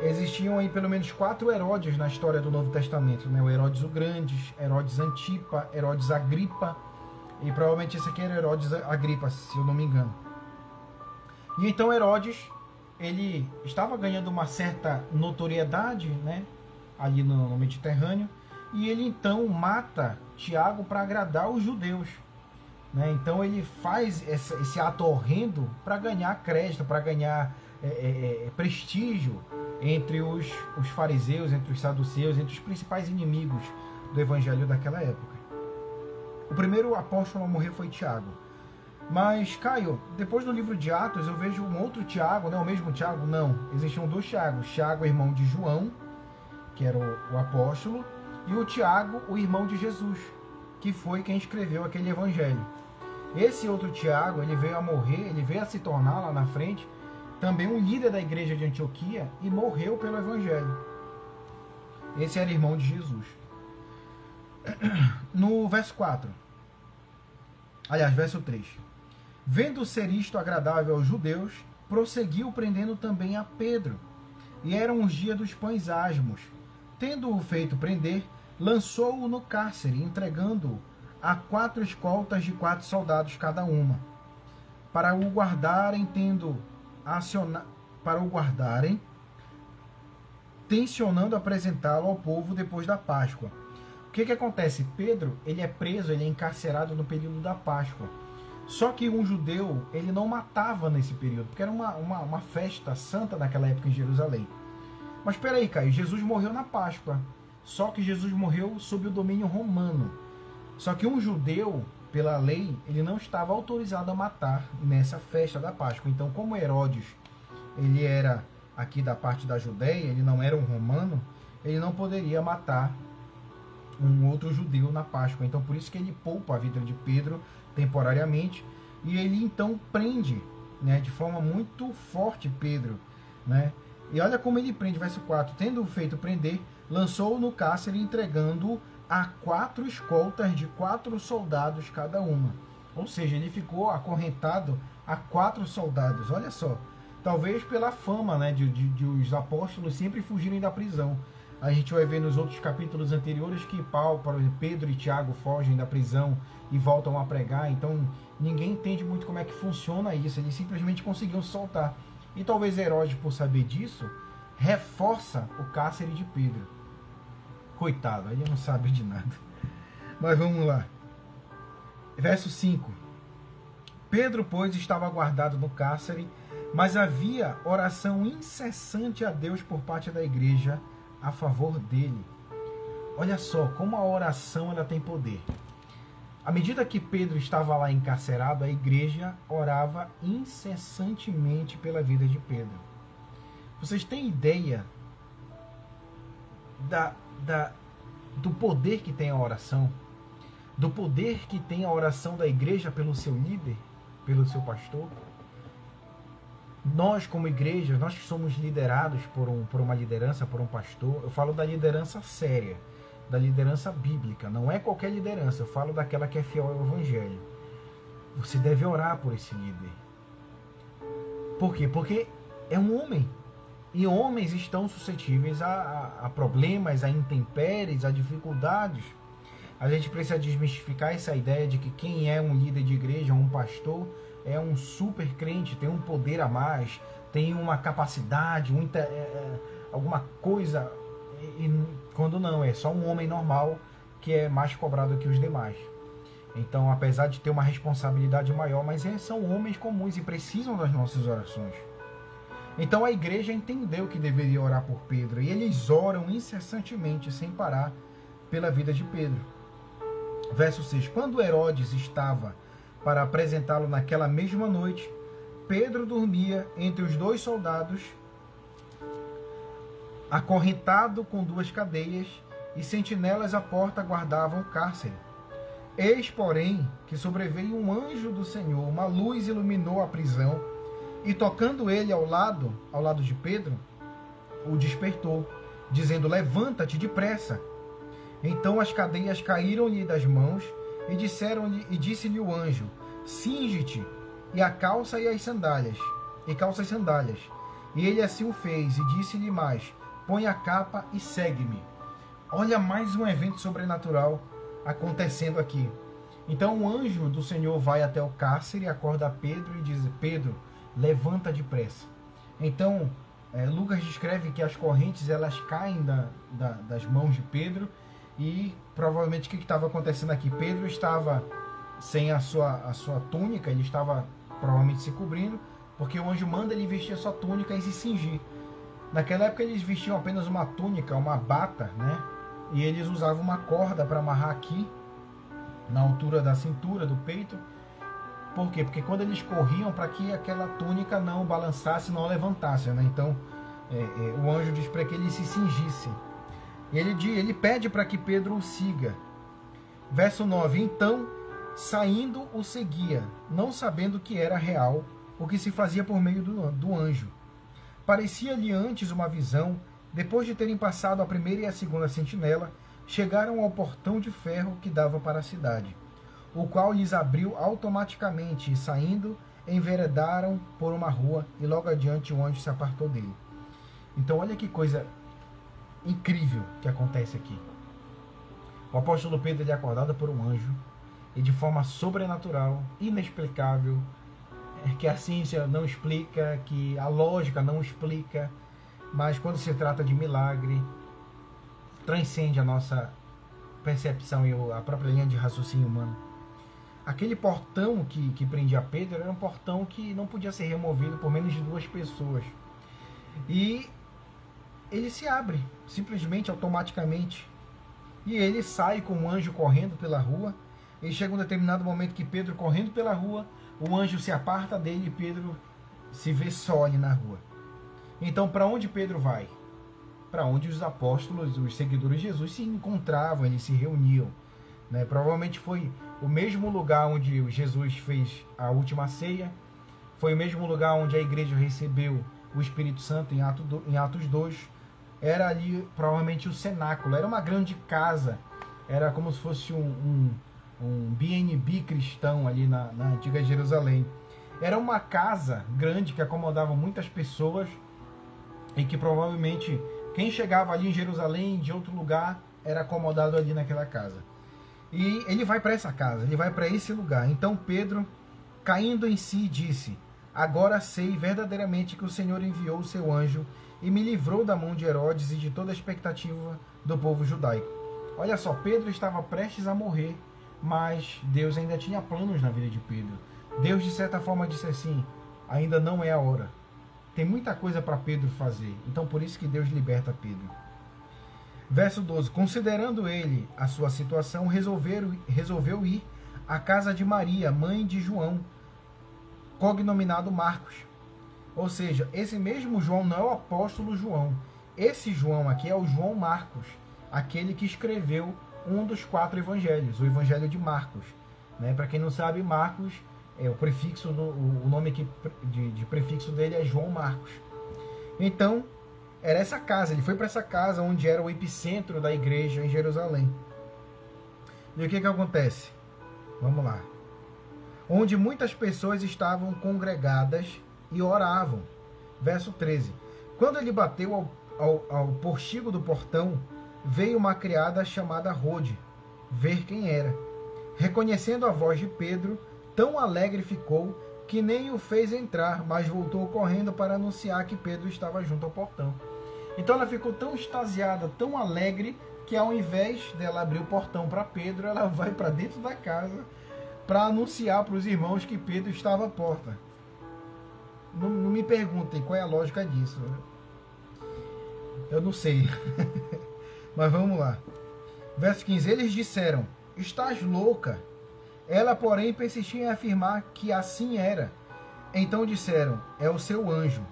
Speaker 1: Existiam aí pelo menos 4 Herodes na história do Novo Testamento, né? O Herodes o Grande, Herodes Antipa, Herodes Agripa, e provavelmente esse aqui era Herodes Agripa, se eu não me engano. E então Herodes, ele estava ganhando uma certa notoriedade, né? Ali no Mediterrâneo, e ele então mata Tiago para agradar os judeus. Né? Então ele faz esse ato horrendo para ganhar crédito, para ganhar prestígio entre os fariseus, entre os saduceus, entre os principais inimigos do evangelho daquela época. O primeiro apóstolo a morrer foi Tiago. Mas, Caio, depois do livro de Atos eu vejo um outro Tiago, não é o mesmo Tiago? Não, existiam 2 Tiagos. Tiago, irmão de João, que era o apóstolo, e o Tiago, o irmão de Jesus, que foi quem escreveu aquele evangelho. Esse outro Tiago, ele veio a morrer, ele veio a se tornar lá na frente também um líder da igreja de Antioquia e morreu pelo evangelho. Esse era irmão de Jesus. No verso 4, aliás, verso 3. Vendo ser isto agradável aos judeus, prosseguiu prendendo também a Pedro. E eram os dias dos pães asmos. Tendo-o feito prender, lançou-o no cárcere, entregando-o a 4 escoltas de 4 soldados cada uma, para o guardarem, tensionando apresentá-lo ao povo depois da Páscoa. O que acontece? Pedro, ele é preso, ele é encarcerado no período da Páscoa. Só que um judeu, ele não matava nesse período, porque era uma festa santa naquela época em Jerusalém. Mas espera aí, Caio, Jesus morreu na Páscoa. Só que Jesus morreu sob o domínio romano. Só que um judeu, pela lei, ele não estava autorizado a matar nessa festa da Páscoa. Então, como Herodes, ele era aqui da parte da Judéia, ele não era um romano, ele não poderia matar um outro judeu na Páscoa. Então, por isso que ele poupa a vida de Pedro temporariamente, e ele então prende, né, de forma muito forte Pedro, né? E olha como ele prende, verso 4. Tendo feito prender, lançou-o no cárcere, entregando-o a 4 escoltas de 4 soldados cada uma. Ou seja, ele ficou acorrentado a 4 soldados. Olha só. talvez pela fama, né, de os apóstolos sempre fugirem da prisão. A gente vai ver nos outros capítulos anteriores que Pedro e Tiago fogem da prisão e voltam a pregar. Então ninguém entende muito como é que funciona isso. Eles simplesmente conseguiam se soltar. E talvez Herodes, por saber disso, reforça o cárcere de Pedro. Coitado, ele não sabe de nada. Mas vamos lá. Verso 5. Pedro, pois, estava guardado no cárcere, mas havia oração incessante a Deus por parte da igreja a favor dele. Olha só como a oração ela tem poder. À medida que Pedro estava lá encarcerado, a igreja orava incessantemente pela vida de Pedro. Vocês têm ideia do poder que tem a oração? Do poder que tem a oração da igreja pelo seu líder, pelo seu pastor? Nós, como igreja, nós que somos liderados por uma liderança, por um pastor, eu falo da liderança séria, da liderança bíblica, não é qualquer liderança, eu falo daquela que é fiel ao evangelho. Você deve orar por esse líder. Por quê? Porque é um homem. E homens estão suscetíveis a problemas, a intempéries, a dificuldades. A gente precisa desmistificar essa ideia de que quem é um líder de igreja, um pastor, é um super crente, tem um poder a mais, tem uma capacidade, alguma coisa, quando não, é só um homem normal que é mais cobrado que os demais. Então, apesar de ter uma responsabilidade maior, mas são homens comuns e precisam das nossas orações. Então a igreja entendeu que deveria orar por Pedro, e eles oram incessantemente, sem parar, pela vida de Pedro. Verso 6. Quando Herodes estava para apresentá-lo naquela mesma noite, Pedro dormia entre os dois soldados, acorrentado com 2 cadeias, e sentinelas à porta guardavam o cárcere. Eis, porém, que sobreveio um anjo do Senhor, uma luz iluminou a prisão, e tocando ele ao lado de Pedro, o despertou, dizendo: levanta-te depressa. Então as cadeias caíram-lhe das mãos, e disse-lhe o anjo: cinge-te, e a calça e as sandálias, calça as sandálias. E ele assim o fez, e disse-lhe mais: põe a capa e segue-me. Olha mais um evento sobrenatural acontecendo aqui. Então o anjo do Senhor vai até o cárcere, acorda Pedro e diz: Pedro, levanta depressa. Então Lucas descreve que as correntes elas caem das mãos de Pedro. E provavelmente o que estava acontecendo aqui? Pedro estava sem a sua túnica, ele estava provavelmente se cobrindo, porque o anjo manda ele vestir a sua túnica e se cingir. Naquela época eles vestiam apenas uma túnica, uma bata, né? E eles usavam uma corda para amarrar aqui, na altura da cintura, do peito. Por quê? Porque quando eles corriam, para que aquela túnica não balançasse, não levantasse, né? Então o anjo diz para que ele se cingisse. E ele pede para que Pedro o siga. Verso 9. Então, saindo, o seguia, não sabendo que era real o que se fazia por meio do anjo. Parecia-lhe antes uma visão. Depois de terem passado a primeira e a segunda sentinela, chegaram ao portão de ferro que dava para a cidade, o qual lhes abriu automaticamente, e saindo, enveredaram por uma rua, e logo adiante o anjo se apartou dele. Então olha que coisa incrível que acontece aqui. O apóstolo Pedro ele é acordado por um anjo, e de forma sobrenatural, inexplicável, que a ciência não explica, que a lógica não explica, mas quando se trata de milagre, transcende a nossa percepção e a própria linha de raciocínio humano. Aquele portão que prendia Pedro era um portão que não podia ser removido por menos de 2 pessoas. E ele se abre, simplesmente, automaticamente. E ele sai com o anjo correndo pela rua. E chega um determinado momento que Pedro, correndo pela rua, o anjo se aparta dele e Pedro se vê só ali na rua. Então, para onde Pedro vai? Para onde os apóstolos, os seguidores de Jesus se encontravam, eles se reuniam, né? Provavelmente foi o mesmo lugar onde Jesus fez a última ceia, foi o mesmo lugar onde a igreja recebeu o Espírito Santo em Atos 2. Era ali provavelmente o cenáculo, era uma grande casa, era como se fosse um BNB cristão ali na antiga Jerusalém. Era uma casa grande que acomodava muitas pessoas e que provavelmente quem chegava ali em Jerusalém de outro lugar era acomodado ali naquela casa. E ele vai para essa casa, ele vai para esse lugar. Então Pedro, caindo em si, disse: agora sei verdadeiramente que o Senhor enviou o seu anjo e me livrou da mão de Herodes e de toda a expectativa do povo judaico. Olha só, Pedro estava prestes a morrer, mas Deus ainda tinha planos na vida de Pedro. Deus, de certa forma, disse assim: ainda não é a hora. Tem muita coisa para Pedro fazer. Então, por isso que Deus liberta Pedro. Verso 12. Considerando ele a sua situação, resolveu ir à casa de Maria, mãe de João, cognominado Marcos. Ou seja, esse mesmo João não é o apóstolo João. Esse João aqui é o João Marcos, aquele que escreveu um dos 4 evangelhos, o evangelho de Marcos. Né? Para quem não sabe, Marcos, o prefixo, o nome aqui de prefixo dele é João Marcos. Então, era essa casa, ele foi para essa casa onde era o epicentro da igreja em Jerusalém. E o que acontece? Vamos lá. Onde muitas pessoas estavam congregadas e oravam. Verso 13. Quando ele bateu ao portigo do portão, veio uma criada chamada Rode ver quem era. Reconhecendo a voz de Pedro, tão alegre ficou que nem o fez entrar, mas voltou correndo para anunciar que Pedro estava junto ao portão. Então ela ficou tão extasiada, tão alegre, que ao invés dela abrir o portão para Pedro, ela vai para dentro da casa para anunciar para os irmãos que Pedro estava à porta. Não me perguntem qual é a lógica disso. Eu não sei. Mas vamos lá. Verso 15. Eles disseram: estás louca? Ela, porém, persistia em afirmar que assim era. Então disseram: é o seu anjo.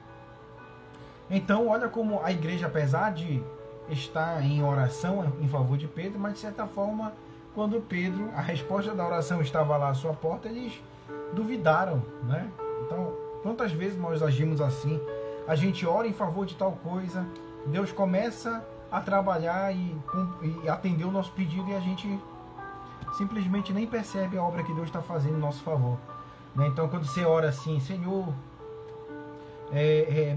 Speaker 1: Então, olha como a igreja, apesar de estar em oração em favor de Pedro, mas de certa forma, quando Pedro, a resposta da oração estava lá à sua porta, eles duvidaram, né? Então, quantas vezes nós agimos assim? A gente ora em favor de tal coisa, Deus começa a trabalhar e atender o nosso pedido e a gente simplesmente nem percebe a obra que Deus está fazendo em nosso favor. Né? Então, quando você ora assim: Senhor,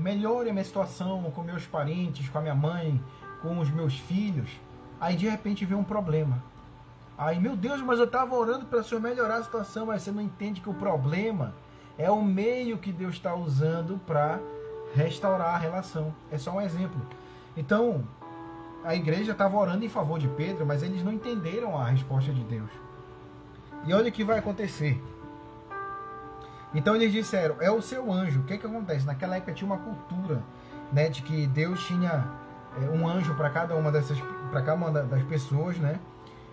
Speaker 1: melhore a minha situação com meus parentes, com a minha mãe, com os meus filhos, aí de repente vem um problema. Aí, meu Deus, mas eu estava orando para o Senhor melhorar a situação, mas você não entende que o problema é o meio que Deus está usando para restaurar a relação. É só um exemplo. Então, a igreja estava orando em favor de Pedro, mas eles não entenderam a resposta de Deus. E olha o que vai acontecer. Então eles disseram: é o seu anjo. O que acontece? Naquela época tinha uma cultura, né, de que Deus tinha um anjo para cada uma das pessoas, né?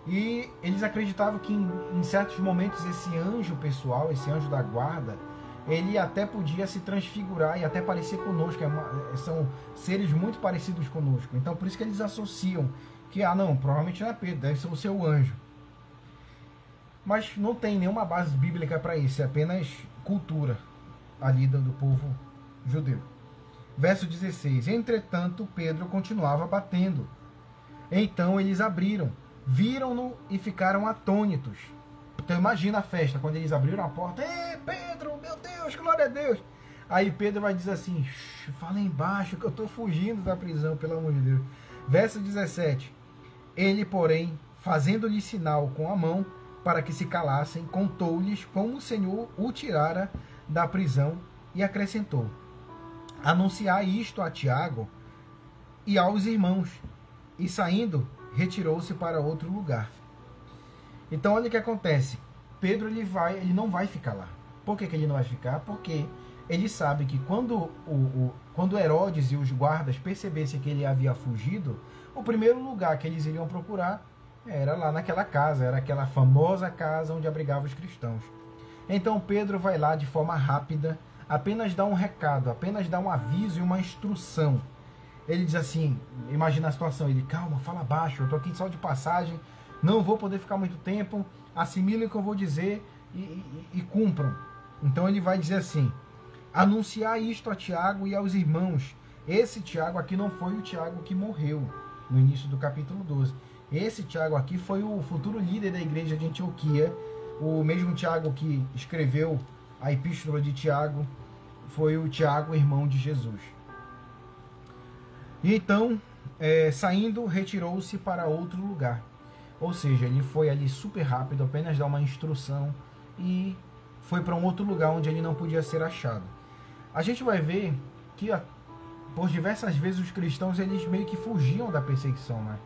Speaker 1: E eles acreditavam que em certos momentos esse anjo pessoal, esse anjo da guarda, ele até podia se transfigurar e até parecer conosco. São seres muito parecidos conosco. Então por isso que eles associam que, não, provavelmente não é Pedro, deve ser o seu anjo. Mas não tem nenhuma base bíblica para isso, é apenas cultura ali do povo judeu. Verso 16. Entretanto, Pedro continuava batendo. Então eles abriram, viram-no e ficaram atônitos. Então imagina a festa, quando eles abriram a porta: ei, Pedro, meu Deus, glória a Deus. Aí Pedro vai dizer assim: fala embaixo que eu estou fugindo da prisão, pelo amor de Deus. Verso 17. Ele, porém, fazendo-lhe sinal com a mão para que se calassem, contou-lhes como o Senhor o tirara da prisão e acrescentou: anunciai isto a Tiago e aos irmãos. E saindo, retirou-se para outro lugar. Então olha o que acontece. Pedro ele não vai ficar lá. Por que ele não vai ficar? Porque ele sabe que quando Herodes e os guardas percebessem que ele havia fugido, o primeiro lugar que eles iriam procurar era lá naquela casa, era aquela famosa casa onde abrigava os cristãos. Então Pedro vai lá de forma rápida, apenas dá um recado, apenas dá um aviso e uma instrução. Ele diz assim, imagina a situação, ele: calma, fala baixo, eu estou aqui só de passagem, não vou poder ficar muito tempo, assimilem o que eu vou dizer e cumpram. Então ele vai dizer assim: anunciar isto a Tiago e aos irmãos. Esse Tiago aqui não foi o Tiago que morreu no início do capítulo 12. Esse Tiago aqui foi o futuro líder da igreja de Antioquia, o mesmo Tiago que escreveu a epístola de Tiago, foi o Tiago, irmão de Jesus. E então, saindo, retirou-se para outro lugar. Ou seja, ele foi ali super rápido, apenas dar uma instrução e foi para um outro lugar onde ele não podia ser achado. A gente vai ver que por diversas vezes os cristãos eles meio que fugiam da perseguição, né?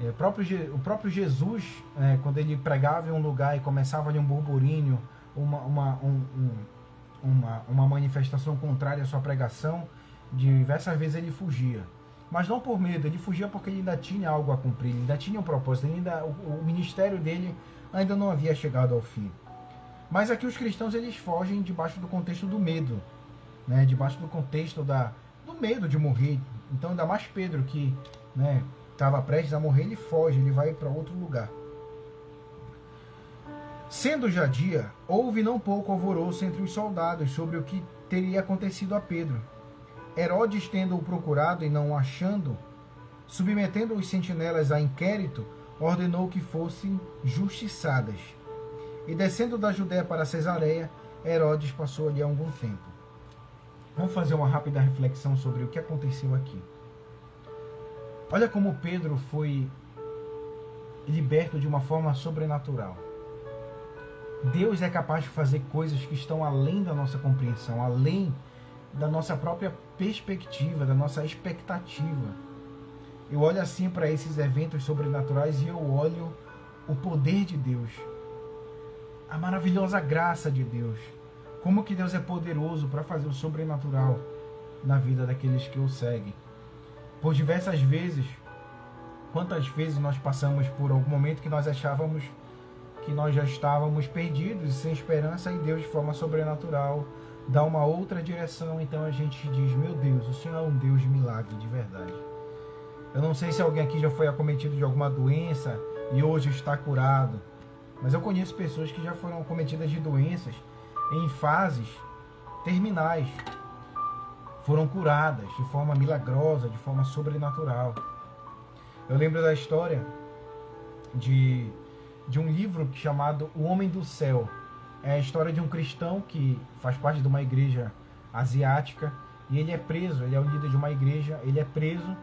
Speaker 1: O próprio Jesus, quando ele pregava em um lugar e começava ali um burburinho, uma manifestação contrária à sua pregação, diversas vezes ele fugia. Mas não por medo, ele fugia porque ele ainda tinha algo a cumprir, ele ainda tinha um propósito, o ministério dele ainda não havia chegado ao fim. Mas aqui os cristãos eles fogem debaixo do contexto do medo, né? Debaixo do contexto do medo de morrer. Então ainda mais Pedro que estava prestes a morrer, ele foge, ele vai para outro lugar. Sendo já dia, houve não pouco alvoroço entre os soldados sobre o que teria acontecido a Pedro. Herodes, tendo-o procurado e não o achando, submetendo os sentinelas a inquérito, ordenou que fossem justiçadas. E descendo da Judéia para Cesareia, Herodes passou ali algum tempo. Vamos fazer uma rápida reflexão sobre o que aconteceu aqui. Olha como Pedro foi liberto de uma forma sobrenatural. Deus é capaz de fazer coisas que estão além da nossa compreensão, além da nossa própria perspectiva, da nossa expectativa. Eu olho assim para esses eventos sobrenaturais e eu olho o poder de Deus, a maravilhosa graça de Deus, como que Deus é poderoso para fazer o sobrenatural na vida daqueles que o seguem. Por diversas vezes, quantas vezes nós passamos por algum momento que nós achávamos que nós já estávamos perdidos e sem esperança, e Deus de forma sobrenatural dá uma outra direção. Então a gente diz: meu Deus, o Senhor é um Deus de milagre de verdade. Eu não sei se alguém aqui já foi acometido de alguma doença e hoje está curado, mas eu conheço pessoas que já foram acometidas de doenças em fases terminais, foram curadas de forma milagrosa, de forma sobrenatural. Eu lembro da história de um livro chamado O Homem do Céu. É a história de um cristão que faz parte de uma igreja asiática e ele é preso, ele é o líder de uma igreja, ele é preso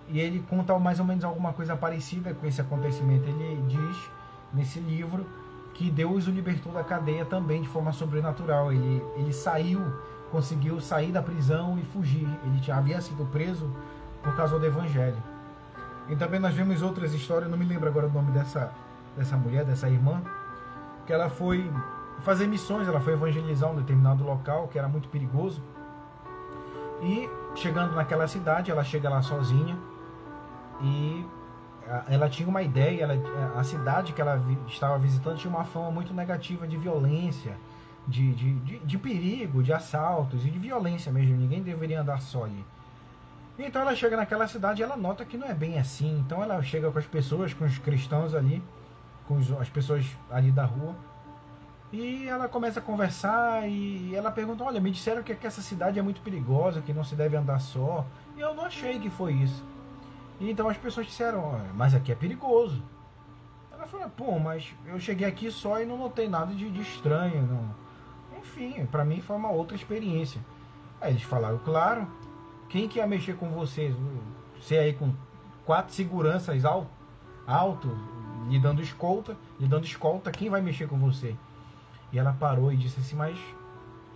Speaker 1: e ele conta mais ou menos alguma coisa parecida com esse acontecimento. Ele diz nesse livro que Deus o libertou da cadeia também de forma sobrenatural. Ele conseguiu sair da prisão e fugir. Ele havia sido preso por causa do evangelho. E também nós vemos outras histórias, não me lembro agora o nome dessa mulher, dessa irmã, que ela foi fazer missões, ela foi evangelizar um determinado local que era muito perigoso. E chegando naquela cidade, ela chega lá sozinha e ela tinha uma ideia, a cidade que ela estava visitando tinha uma fama muito negativa de violência, de perigo, de assaltos e de violência mesmo. Ninguém deveria andar só ali. Então ela chega naquela cidade e ela nota que não é bem assim. Então ela chega com as pessoas, com os cristãos ali, com as pessoas ali da rua, e ela começa a conversar e ela pergunta: olha, me disseram que essa cidade é muito perigosa, que não se deve andar só. E eu não achei que foi isso. E então as pessoas disseram: mas aqui é perigoso. Ela falou: pô, mas eu cheguei aqui só e não notei nada de estranho. Não. Enfim, pra mim foi uma outra experiência. Aí eles falaram: claro, quem que ia mexer com vocês? Você aí com 4 seguranças alto, lhe dando escolta, quem vai mexer com você? E ela parou e disse assim: mas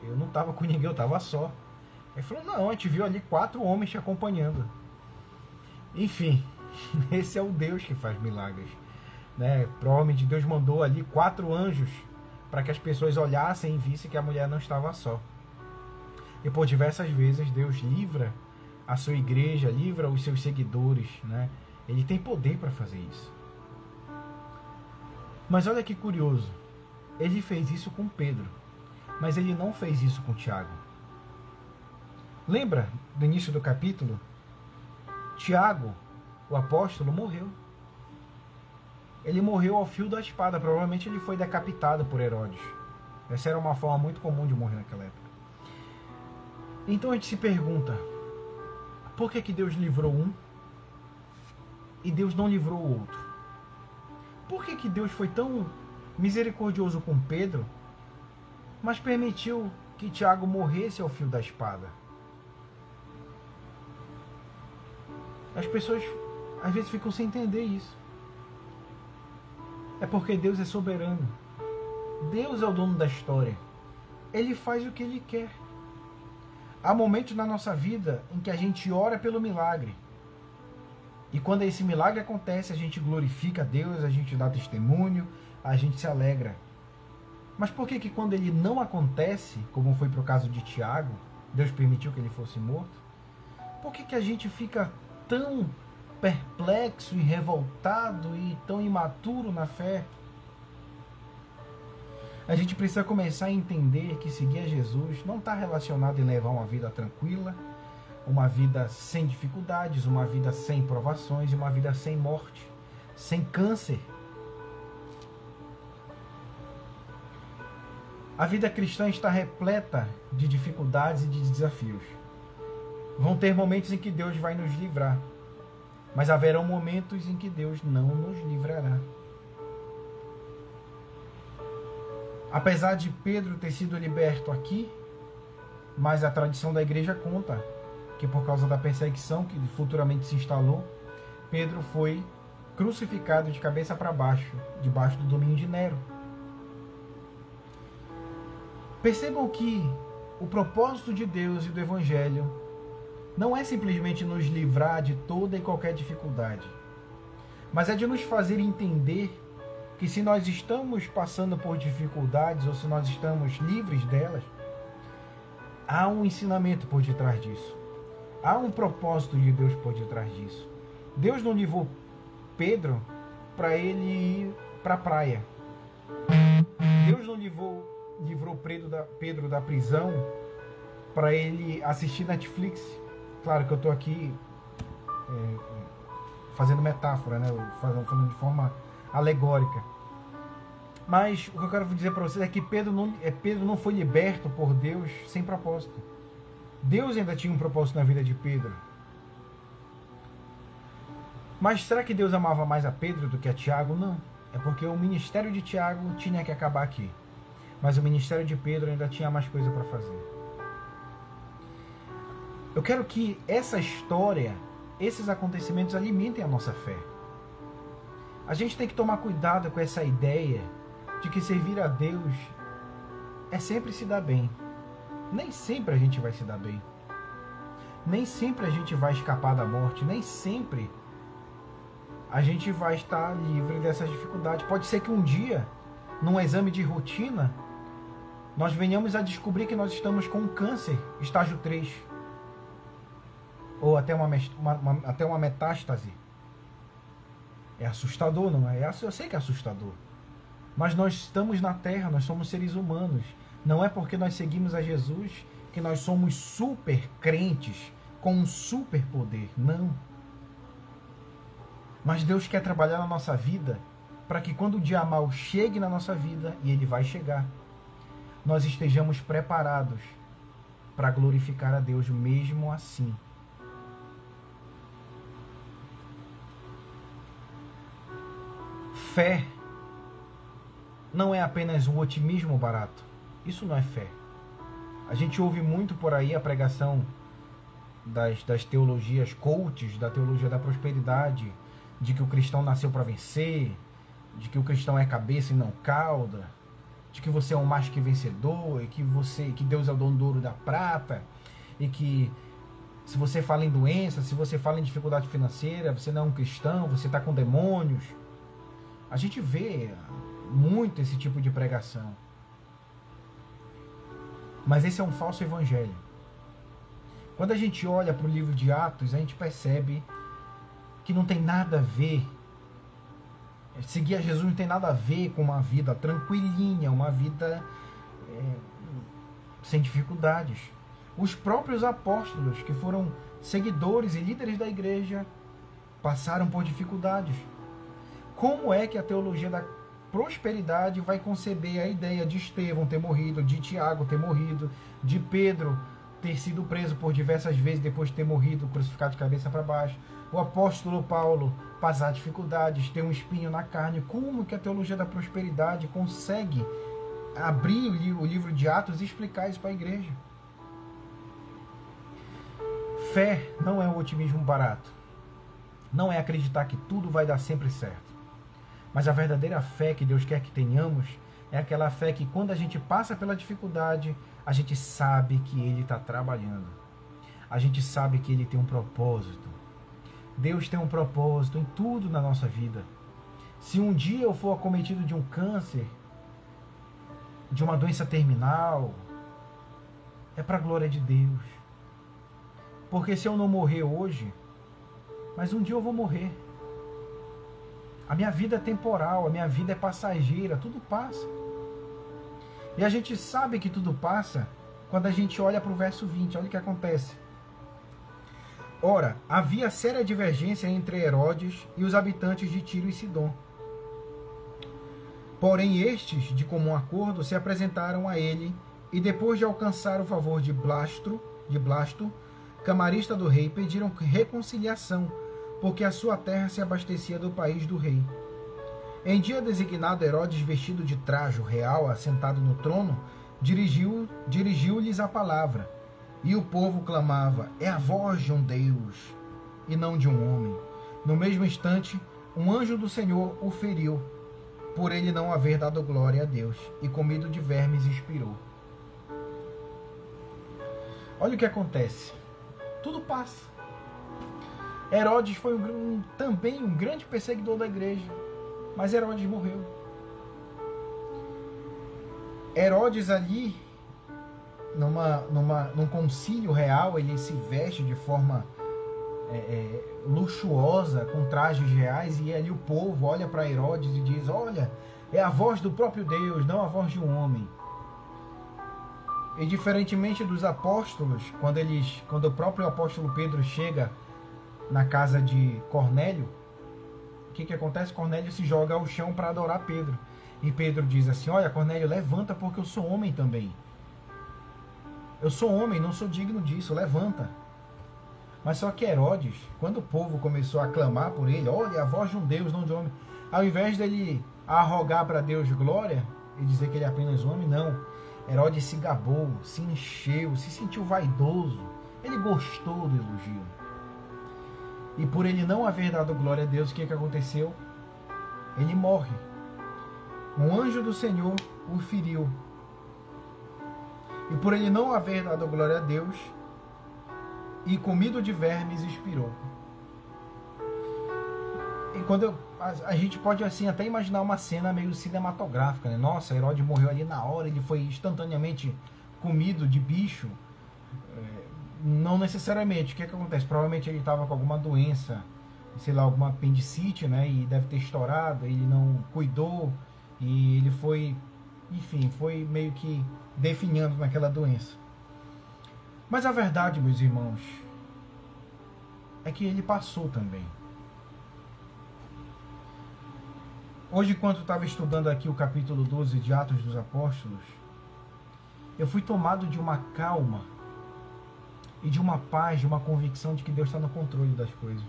Speaker 1: eu não tava com ninguém, eu tava só. Ele falou: não, a gente viu ali 4 homens te acompanhando. Enfim, esse é o Deus que faz milagres, né? Provavelmente Deus mandou ali 4 anjos para que as pessoas olhassem e vissem que a mulher não estava só. E por diversas vezes Deus livra a sua igreja, livra os seus seguidores, né? Ele tem poder para fazer isso. Mas olha que curioso, ele fez isso com Pedro, mas ele não fez isso com Tiago. Lembra do início do capítulo? Tiago, o apóstolo, morreu. Ele morreu ao fio da espada. Provavelmente ele foi decapitado por Herodes. Essa era uma forma muito comum de morrer naquela época. Então a gente se pergunta: por que Deus livrou um e Deus não livrou o outro? Por que Deus foi tão misericordioso com Pedro mas permitiu que Tiago morresse ao fio da espada. As pessoas às vezes ficam sem entender isso. É porque Deus é soberano. Deus é o dono da história. Ele faz o que Ele quer. Há momentos na nossa vida em que a gente ora pelo milagre. E quando esse milagre acontece, a gente glorifica a Deus, a gente dá testemunho, a gente se alegra. Mas por que quando ele não acontece, como foi pro caso de Tiago, Deus permitiu que ele fosse morto? Por que a gente fica tão perplexo e revoltado e tão imaturo na fé? A gente precisa começar a entender que seguir a Jesus não está relacionado em levar uma vida tranquila, uma vida sem dificuldades, uma vida sem provações, uma vida sem morte, sem câncer. A vida cristã está repleta de dificuldades e de desafios. Vão ter momentos em que Deus vai nos livrar, mas haverão momentos em que Deus não nos livrará. Apesar de Pedro ter sido liberto aqui, mas a tradição da igreja conta que por causa da perseguição que futuramente se instalou, Pedro foi crucificado de cabeça para baixo, debaixo do domínio de Nero. Percebam que o propósito de Deus e do Evangelho não é simplesmente nos livrar de toda e qualquer dificuldade, mas é de nos fazer entender que se nós estamos passando por dificuldades ou se nós estamos livres delas, há um ensinamento por detrás disso. Há um propósito de Deus por detrás disso. Deus não livrou Pedro para ele ir para a praia. Deus não livrou Pedro da prisão para ele assistir Netflix. Claro que eu estou aqui fazendo metáfora, né? Falando de forma alegórica. Mas o que eu quero dizer para vocês é que Pedro não foi liberto por Deus sem propósito. Deus ainda tinha um propósito na vida de Pedro. Mas será que Deus amava mais a Pedro do que a Tiago? Não. É porque o ministério de Tiago tinha que acabar aqui. Mas o ministério de Pedro ainda tinha mais coisa para fazer. Eu quero que essa história, esses acontecimentos alimentem a nossa fé. A gente tem que tomar cuidado com essa ideia de que servir a Deus é sempre se dar bem. Nem sempre a gente vai se dar bem. Nem sempre a gente vai escapar da morte. Nem sempre a gente vai estar livre dessas dificuldades. Pode ser que um dia, num exame de rotina, nós venhamos a descobrir que nós estamos com um câncer, estágio 3. Ou até uma metástase. É assustador, não é? Eu sei que é assustador. Mas nós estamos na Terra, nós somos seres humanos. Não é porque nós seguimos a Jesus que nós somos super crentes com um super poder. Não. Mas Deus quer trabalhar na nossa vida para que quando o dia mal chegue na nossa vida, e ele vai chegar, nós estejamos preparados para glorificar a Deus mesmo assim. Fé não é apenas um otimismo barato. Isso não é fé. A gente ouve muito por aí a pregação das teologias coaches, da teologia da prosperidade, de que o cristão nasceu para vencer, de que o cristão é cabeça e não cauda, de que você é um mais que vencedor, e que Deus é o dono do ouro e da prata, e que se você fala em doença, se você fala em dificuldade financeira, você não é um cristão, você está com demônios. A gente vê muito esse tipo de pregação. Mas esse é um falso evangelho. Quando a gente olha para o livro de Atos, a gente percebe que não tem nada a ver. Seguir a Jesus não tem nada a ver com uma vida tranquilinha, uma vida sem dificuldades. Os próprios apóstolos, que foram seguidores e líderes da igreja, passaram por dificuldades. Como é que a teologia da prosperidade vai conceber a ideia de Estevão ter morrido, de Tiago ter morrido, de Pedro ter sido preso por diversas vezes depois de ter morrido, crucificado de cabeça para baixo, o apóstolo Paulo passar dificuldades, ter um espinho na carne? Como que a teologia da prosperidade consegue abrir o livro de Atos e explicar isso para a igreja. Fé não é um otimismo barato. Não é acreditar que tudo vai dar sempre certo. Mas a verdadeira fé que Deus quer que tenhamos é aquela fé que quando a gente passa pela dificuldade, a gente sabe que Ele está trabalhando. A gente sabe que Ele tem um propósito. Deus tem um propósito em tudo na nossa vida. Se um dia eu for acometido de um câncer, de uma doença terminal, é para a glória de Deus. Porque se eu não morrer hoje, mas um dia eu vou morrer. A minha vida é temporal, a minha vida é passageira, tudo passa. E a gente sabe que tudo passa quando a gente olha para o verso 20, olha o que acontece. Ora, havia séria divergência entre Herodes e os habitantes de Tiro e Sidom. Porém estes, de comum acordo, se apresentaram a ele, e depois de alcançar o favor de Blasto, camarista do rei, pediram reconciliação, porque a sua terra se abastecia do país do rei. Em dia designado, Herodes, vestido de trajo real, assentado no trono, dirigiu-lhes a palavra. E o povo clamava: é a voz de um Deus, e não de um homem. No mesmo instante, um anjo do Senhor o feriu, por ele não haver dado glória a Deus, e comido de vermes expirou. Olha o que acontece. Tudo passa. Herodes foi também um grande perseguidor da igreja, mas Herodes morreu. Herodes ali, num concílio real, ele se veste de forma luxuosa, com trajes reais, e ali o povo olha para Herodes e diz: olha, é a voz do próprio Deus, não a voz de um homem. E diferentemente dos apóstolos, quando o próprio apóstolo Pedro chega na casa de Cornélio, o que acontece? Cornélio se joga ao chão para adorar Pedro. E Pedro diz assim: olha, Cornélio, levanta, porque eu sou homem também. Eu sou homem, não sou digno disso, levanta. Mas só que Herodes, quando o povo começou a clamar por ele, olha, a voz de um Deus, não de um homem, ao invés dele arrogar para Deus glória e dizer que ele é apenas homem, não. Herodes se gabou, se encheu, se sentiu vaidoso. Ele gostou do elogio. E por ele não haver dado glória a Deus, o que aconteceu? Ele morre. Um anjo do Senhor o feriu. E por ele não haver dado glória a Deus, e comido de vermes, expirou. E quando a gente pode assim até imaginar uma cena meio cinematográfica, né? Nossa, Herodes morreu ali na hora, ele foi instantaneamente comido de bicho. Não necessariamente. O que acontece? Provavelmente ele estava com alguma doença, sei lá, alguma apendicite, né? E deve ter estourado, ele não cuidou, e ele foi, enfim, foi meio que definhando naquela doença. Mas a verdade, meus irmãos, é que ele passou também. Hoje, enquanto eu estava estudando aqui o capítulo 12 de Atos dos Apóstolos, eu fui tomado de uma calma e de uma paz, de uma convicção de que Deus está no controle das coisas.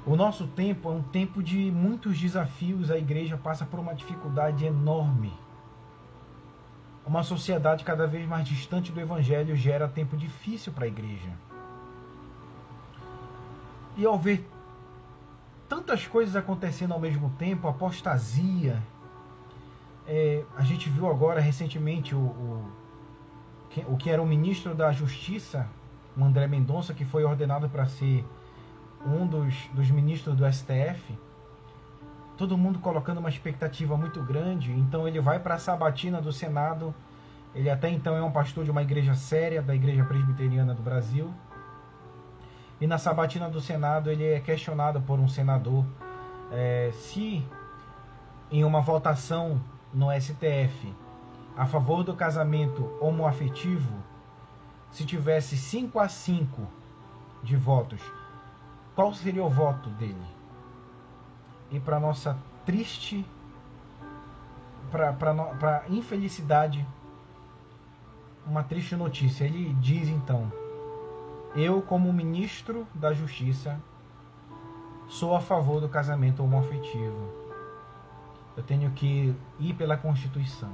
Speaker 1: O nosso tempo é um tempo de muitos desafios, a igreja passa por uma dificuldade enorme. Uma sociedade cada vez mais distante do Evangelho gera tempo difícil para a igreja. E ao ver tantas coisas acontecendo ao mesmo tempo, apostasia, a gente viu agora recentemente o que era o ministro da Justiça, o André Mendonça, que foi ordenado para ser um dos ministros do STF, todo mundo colocando uma expectativa muito grande. Então ele vai para a sabatina do Senado. Ele até então é um pastor de uma igreja séria, da Igreja Presbiteriana do Brasil. E na sabatina do Senado ele é questionado por um senador se em uma votação no STF a favor do casamento homoafetivo, se tivesse 5-5 de votos, qual seria o voto dele? E para nossa triste, para infelicidade, uma triste notícia, ele diz então: eu, como ministro da Justiça, sou a favor do casamento homoafetivo. eu tenho que ir pela Constituição.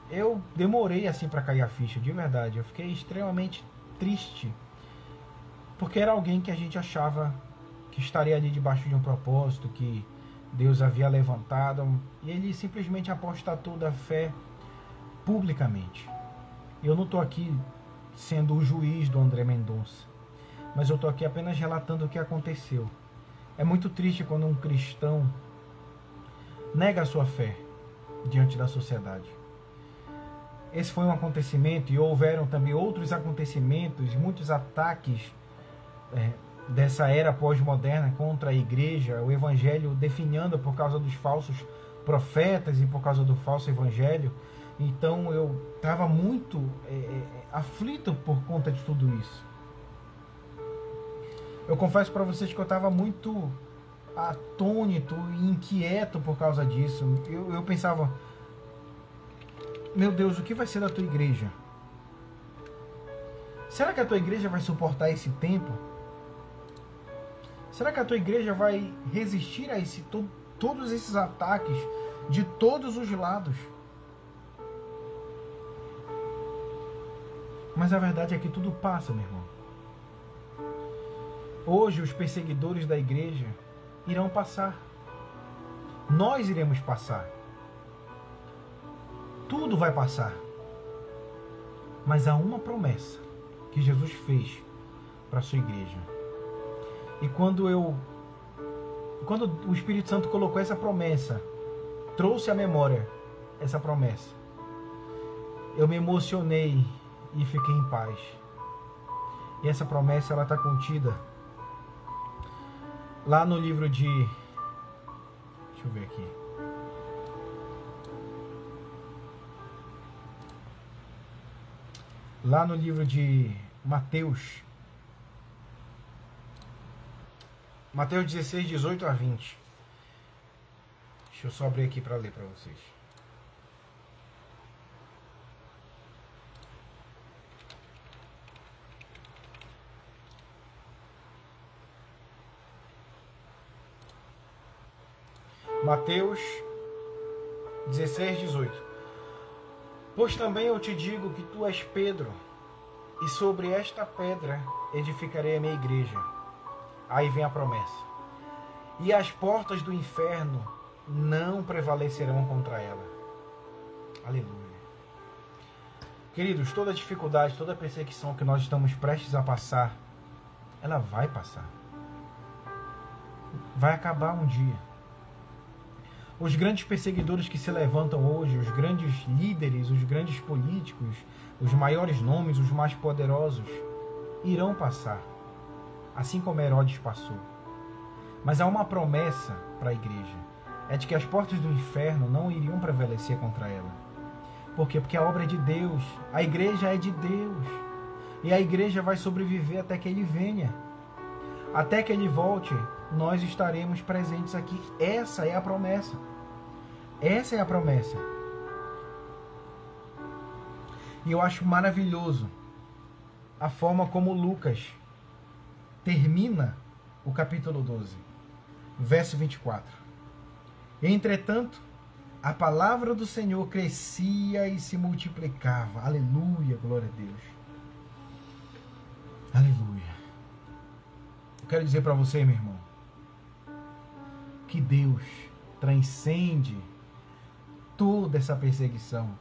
Speaker 1: Eu demorei assim para cair a ficha, de verdade. Eu fiquei extremamente triste, porque era alguém que a gente achava que estaria ali debaixo de um propósito, que Deus havia levantado, e ele simplesmente apostatou da fé publicamente. Eu não estou aqui sendo o juiz do André Mendonça, mas eu estou aqui apenas relatando o que aconteceu. É muito triste quando um cristão nega a sua fé diante da sociedade. Esse foi um acontecimento, e houveram também outros acontecimentos, muitos ataques dessa era pós-moderna contra a igreja, o evangelho definhando por causa dos falsos profetas e por causa do falso evangelho. Então eu estava muito aflito por conta de tudo isso. Eu confesso para vocês que eu estava muito atônito e inquieto por causa disso. Eu pensava, meu Deus, o que vai ser da tua igreja? Será que a tua igreja vai suportar esse tempo? Será que a tua igreja vai resistir a todos esses ataques de todos os lados? Mas a verdade é que tudo passa, meu irmão. Hoje os perseguidores da igreja irão passar. Nós iremos passar. Tudo vai passar. Mas há uma promessa que Jesus fez para a sua igreja. E quando o Espírito Santo colocou essa promessa, trouxe à memória essa promessa, eu me emocionei e fiquei em paz. E essa promessa, ela está contida lá no livro de... Deixa eu ver aqui. Lá no livro de Mateus. Mateus 16, 18 a 20. Deixa eu só abrir aqui para ler para vocês. Mateus 16, 18. Pois também eu te digo que tu és Pedro, e sobre esta pedra edificarei a minha igreja. Aí vem a promessa. E as portas do inferno não prevalecerão contra ela. Aleluia. Queridos, toda dificuldade, toda perseguição que nós estamos prestes a passar, ela vai passar. Vai acabar um dia. Os grandes perseguidores que se levantam hoje, os grandes líderes, os grandes políticos, os maiores nomes, os mais poderosos, irão passar. Assim como Herodes passou. Mas há uma promessa para a igreja. É de que as portas do inferno não iriam prevalecer contra ela. Por quê? Porque a obra é de Deus. A igreja é de Deus. E a igreja vai sobreviver até que Ele venha. Até que Ele volte, nós estaremos presentes aqui. Essa é a promessa. Essa é a promessa. E eu acho maravilhoso a forma como Lucas termina o capítulo 12, verso 24. Entretanto, a palavra do Senhor crescia e se multiplicava. Aleluia, glória a Deus. Aleluia. Eu quero dizer para você, meu irmão, que Deus transcende toda essa perseguição.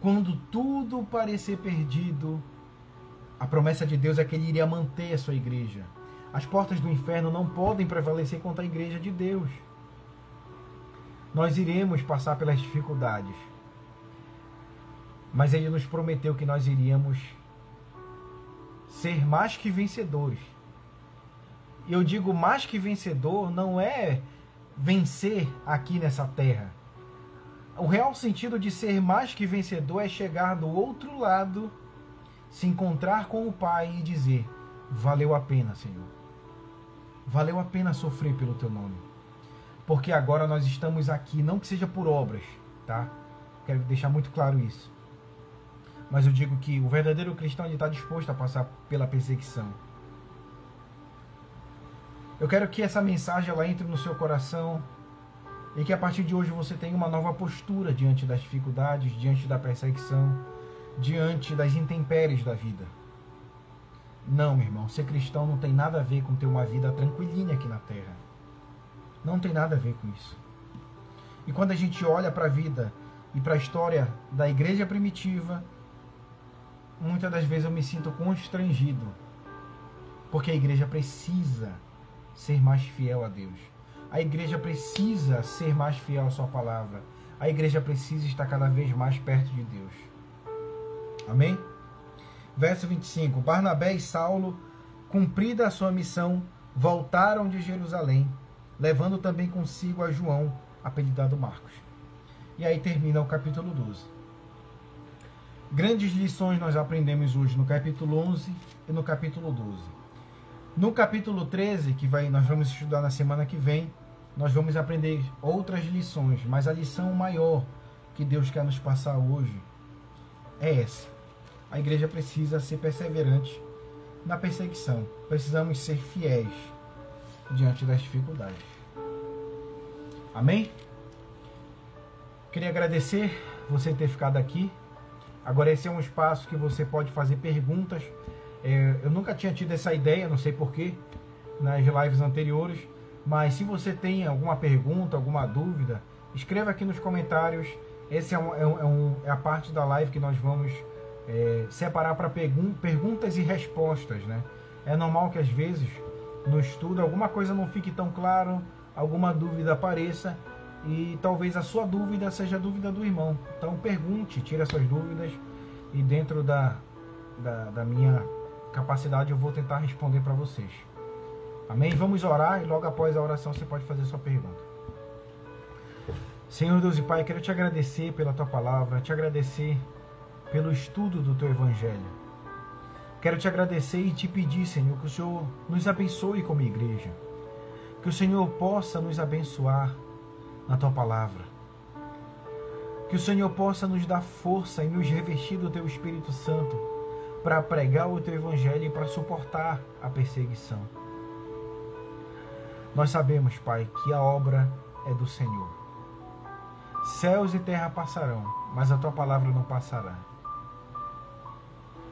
Speaker 1: Quando tudo parecer perdido, a promessa de Deus é que Ele iria manter a sua igreja. As portas do inferno não podem prevalecer contra a igreja de Deus. Nós iremos passar pelas dificuldades, mas Ele nos prometeu que nós iríamos ser mais que vencedores. E eu digo mais que vencedor não é vencer aqui nessa terra. O real sentido de ser mais que vencedor é chegar do outro lado, se encontrar com o Pai e dizer: valeu a pena, Senhor. Valeu a pena sofrer pelo Teu nome. Porque agora nós estamos aqui, não que seja por obras, tá? Quero deixar muito claro isso. Mas eu digo que o verdadeiro cristão está disposto a passar pela perseguição. Eu quero que essa mensagem ela entre no seu coração E que a partir de hoje você tenha uma nova postura diante das dificuldades, diante da perseguição, diante das intempéries da vida. Não, meu irmão, ser cristão não tem nada a ver com ter uma vida tranquilinha aqui na terra. Não tem nada a ver com isso. E quando a gente olha para a vida e para a história da igreja primitiva, muitas das vezes eu me sinto constrangido, porque a igreja precisa ser mais fiel a Deus. A igreja precisa ser mais fiel à sua palavra. A igreja precisa estar cada vez mais perto de Deus. Amém? Verso 25. Barnabé e Saulo, cumprida a sua missão, voltaram de Jerusalém, levando também consigo a João, apelidado Marcos. E aí termina o capítulo 12. Grandes lições nós aprendemos hoje no capítulo 11 e no capítulo 12. No capítulo 13, que nós vamos estudar na semana que vem, nós vamos aprender outras lições, mas a lição maior que Deus quer nos passar hoje é essa. A igreja precisa ser perseverante na perseguição. Precisamos ser fiéis diante das dificuldades. Amém? Queria agradecer você ter ficado aqui. Agora esse é um espaço que você pode fazer perguntas. Eu nunca tinha tido essa ideia, não sei porquê, nas lives anteriores. Mas se você tem alguma pergunta, alguma dúvida, escreva aqui nos comentários. Essa é a parte da live que nós vamos separar para perguntas e respostas, né? É normal que às vezes no estudo alguma coisa não fique tão claro, alguma dúvida apareça e talvez a sua dúvida seja a dúvida do irmão. Então pergunte, tire as suas dúvidas e dentro da minha capacidade eu vou tentar responder para vocês. Amém? Vamos orar e logo após a oração você pode fazer sua pergunta. Senhor Deus e Pai, quero te agradecer pela tua palavra, te agradecer pelo estudo do teu evangelho. Quero te agradecer e te pedir, Senhor, que o Senhor nos abençoe como igreja. Que o Senhor possa nos abençoar na tua palavra. Que o Senhor possa nos dar força e nos revestir do teu Espírito Santo para pregar o teu evangelho e para suportar a perseguição. Nós sabemos, Pai, que a obra é do Senhor. Céus e terra passarão, mas a tua palavra não passará.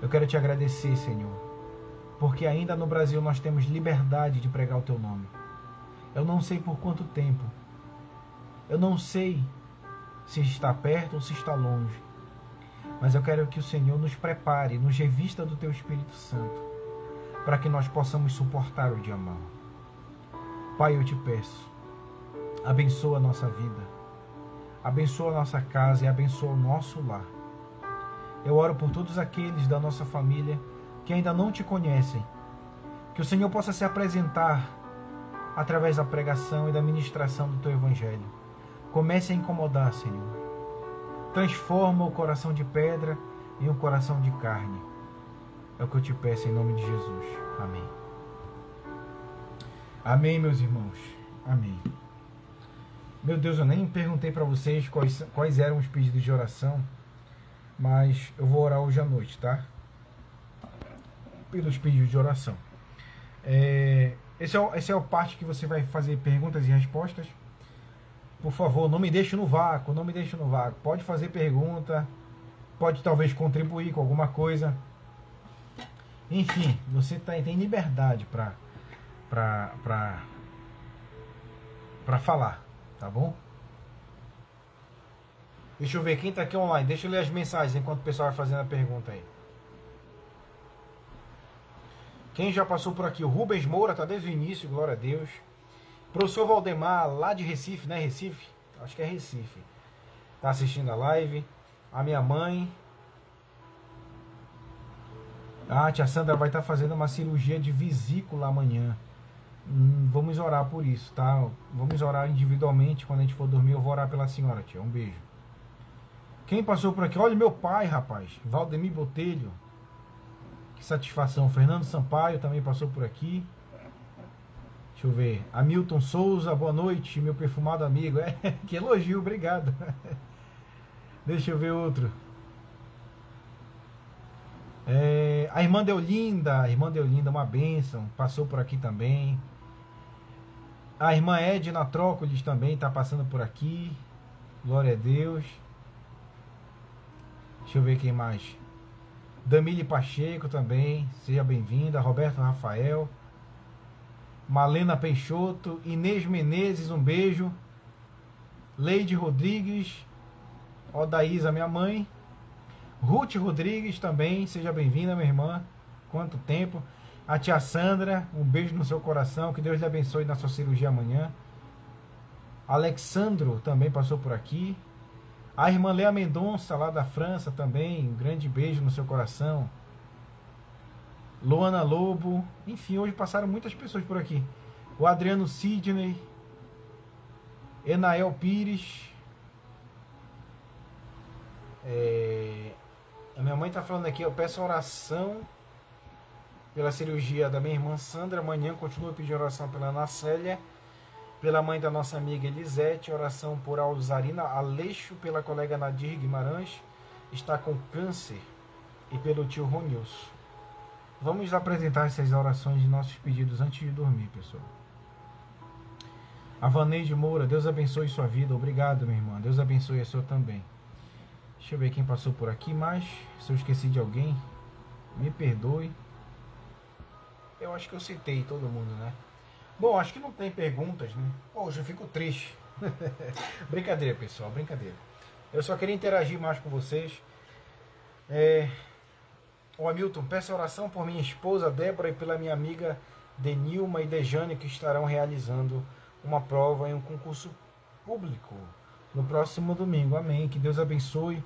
Speaker 1: Eu quero te agradecer, Senhor, porque ainda no Brasil nós temos liberdade de pregar o teu nome. Eu não sei por quanto tempo. Eu não sei se está perto ou se está longe. Mas eu quero que o Senhor nos prepare, nos revista do teu Espírito Santo, para que nós possamos suportar o dia mau. Pai, eu te peço, abençoa a nossa vida, abençoa a nossa casa e abençoa o nosso lar. Eu oro por todos aqueles da nossa família que ainda não te conhecem, que o Senhor possa se apresentar através da pregação e da ministração do teu evangelho. Comece a incomodar, Senhor. Transforma o coração de pedra em um coração de carne. É o que eu te peço em nome de Jesus. Amém. Amém, meus irmãos. Amém. Meu Deus, eu nem perguntei para vocês quais eram os pedidos de oração, mas eu vou orar hoje à noite, tá? Pelos pedidos de oração. Esse é a parte que você vai fazer perguntas e respostas. Por favor, não me deixe no vácuo, não me deixe no vácuo. Pode fazer pergunta, pode talvez contribuir com alguma coisa. Enfim, você tem liberdade para falar, tá bom? Deixa eu ver quem tá aqui online. Deixa eu ler as mensagens enquanto o pessoal vai fazendo a pergunta aí. Quem já passou por aqui? O Rubens Moura tá desde o início, glória a Deus. Professor Valdemar, lá de Recife, né? Recife? Acho que é Recife. Tá assistindo a live. A minha mãe. A tia Sandra vai estar fazendo uma cirurgia de vesícula amanhã. Vamos orar por isso, tá? Vamos orar individualmente. Quando a gente for dormir, eu vou orar pela senhora, tia. Um beijo. Quem passou por aqui? Olha meu pai, rapaz. Valdemir Botelho. Que satisfação. Fernando Sampaio também passou por aqui. Deixa eu ver. Hamilton Souza, boa noite, meu perfumado amigo. Que elogio, obrigado. Deixa eu ver outro. A irmã Deolinda, uma bênção, passou por aqui também. A irmã Edna Trócolis também está passando por aqui. Glória a Deus. Deixa eu ver quem mais. Damile Pacheco também, seja bem-vinda. Roberto Rafael. Malena Peixoto. Inês Menezes, um beijo. Leide Rodrigues. Odaísa, minha mãe. Ruth Rodrigues também, seja bem-vinda, minha irmã. Quanto tempo. A tia Sandra, um beijo no seu coração. Que Deus lhe abençoe na sua cirurgia amanhã. Alexandro também passou por aqui. A irmã Lea Mendonça, lá da França também, um grande beijo no seu coração. Luana Lobo, enfim, hoje passaram muitas pessoas por aqui. O Adriano Sidney, Enael Pires. A minha mãe está falando aqui, eu peço oração pela cirurgia da minha irmã Sandra. Amanhã continuo pedindo oração pela Ana Célia, pela mãe da nossa amiga Elisete, oração por Alzarina Aleixo, pela colega Nadir Guimarães, está com câncer, e pelo tio Ronilson. Vamos apresentar essas orações de nossos pedidos antes de dormir, pessoal. A Vaneide Moura, Deus abençoe sua vida. Obrigado, minha irmã. Deus abençoe a sua também. Deixa eu ver quem passou por aqui mais. Se eu esqueci de alguém, me perdoe. Eu acho que eu citei todo mundo, né? Bom, acho que não tem perguntas, né? Hoje eu fico triste. Brincadeira, pessoal, brincadeira. Eu só queria interagir mais com vocês. O Hamilton, peço oração por minha esposa Débora e pela minha amiga Denilma e Dejane, que estarão realizando uma prova em um concurso público no próximo domingo. Amém. Que Deus abençoe.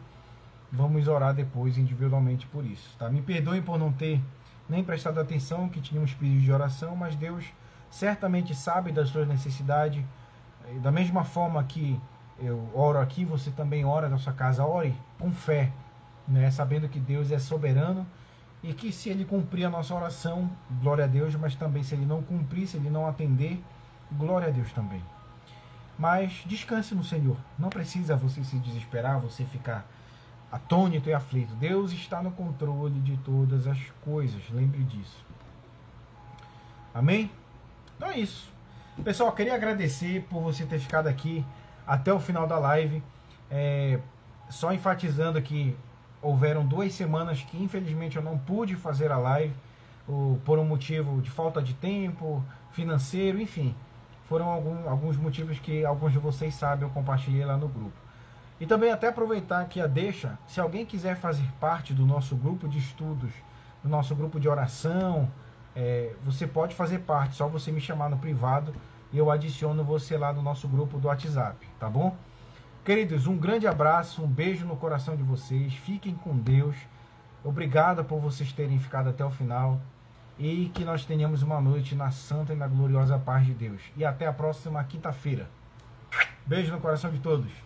Speaker 1: Vamos orar depois individualmente por isso, tá? Me perdoem por não ter nem prestado atenção que tínhamos pedidos de oração, mas Deus certamente sabe das suas necessidades. Da mesma forma que eu oro aqui, você também ora na sua casa. Ore com fé, né? Sabendo que Deus é soberano e que se Ele cumprir a nossa oração, glória a Deus, mas também se Ele não cumprir, se Ele não atender, glória a Deus também. Mas descanse no Senhor. Não precisa você se desesperar, você ficar atônito e aflito. Deus está no controle de todas as coisas. Lembre disso. Amém? Então é isso. Pessoal, queria agradecer por você ter ficado aqui até o final da live. Só enfatizando que houveram 2 semanas que infelizmente eu não pude fazer a live por um motivo de falta de tempo, financeiro, enfim. Foram alguns motivos que alguns de vocês sabem, eu compartilhei lá no grupo. E também até aproveitar aqui a deixa, se alguém quiser fazer parte do nosso grupo de estudos, do nosso grupo de oração, você pode fazer parte, só você me chamar no privado e eu adiciono você lá no nosso grupo do WhatsApp, tá bom? Queridos, um grande abraço, um beijo no coração de vocês, fiquem com Deus, obrigado por vocês terem ficado até o final e que nós tenhamos uma noite na santa e na gloriosa paz de Deus. E até a próxima quinta-feira. Beijo no coração de todos.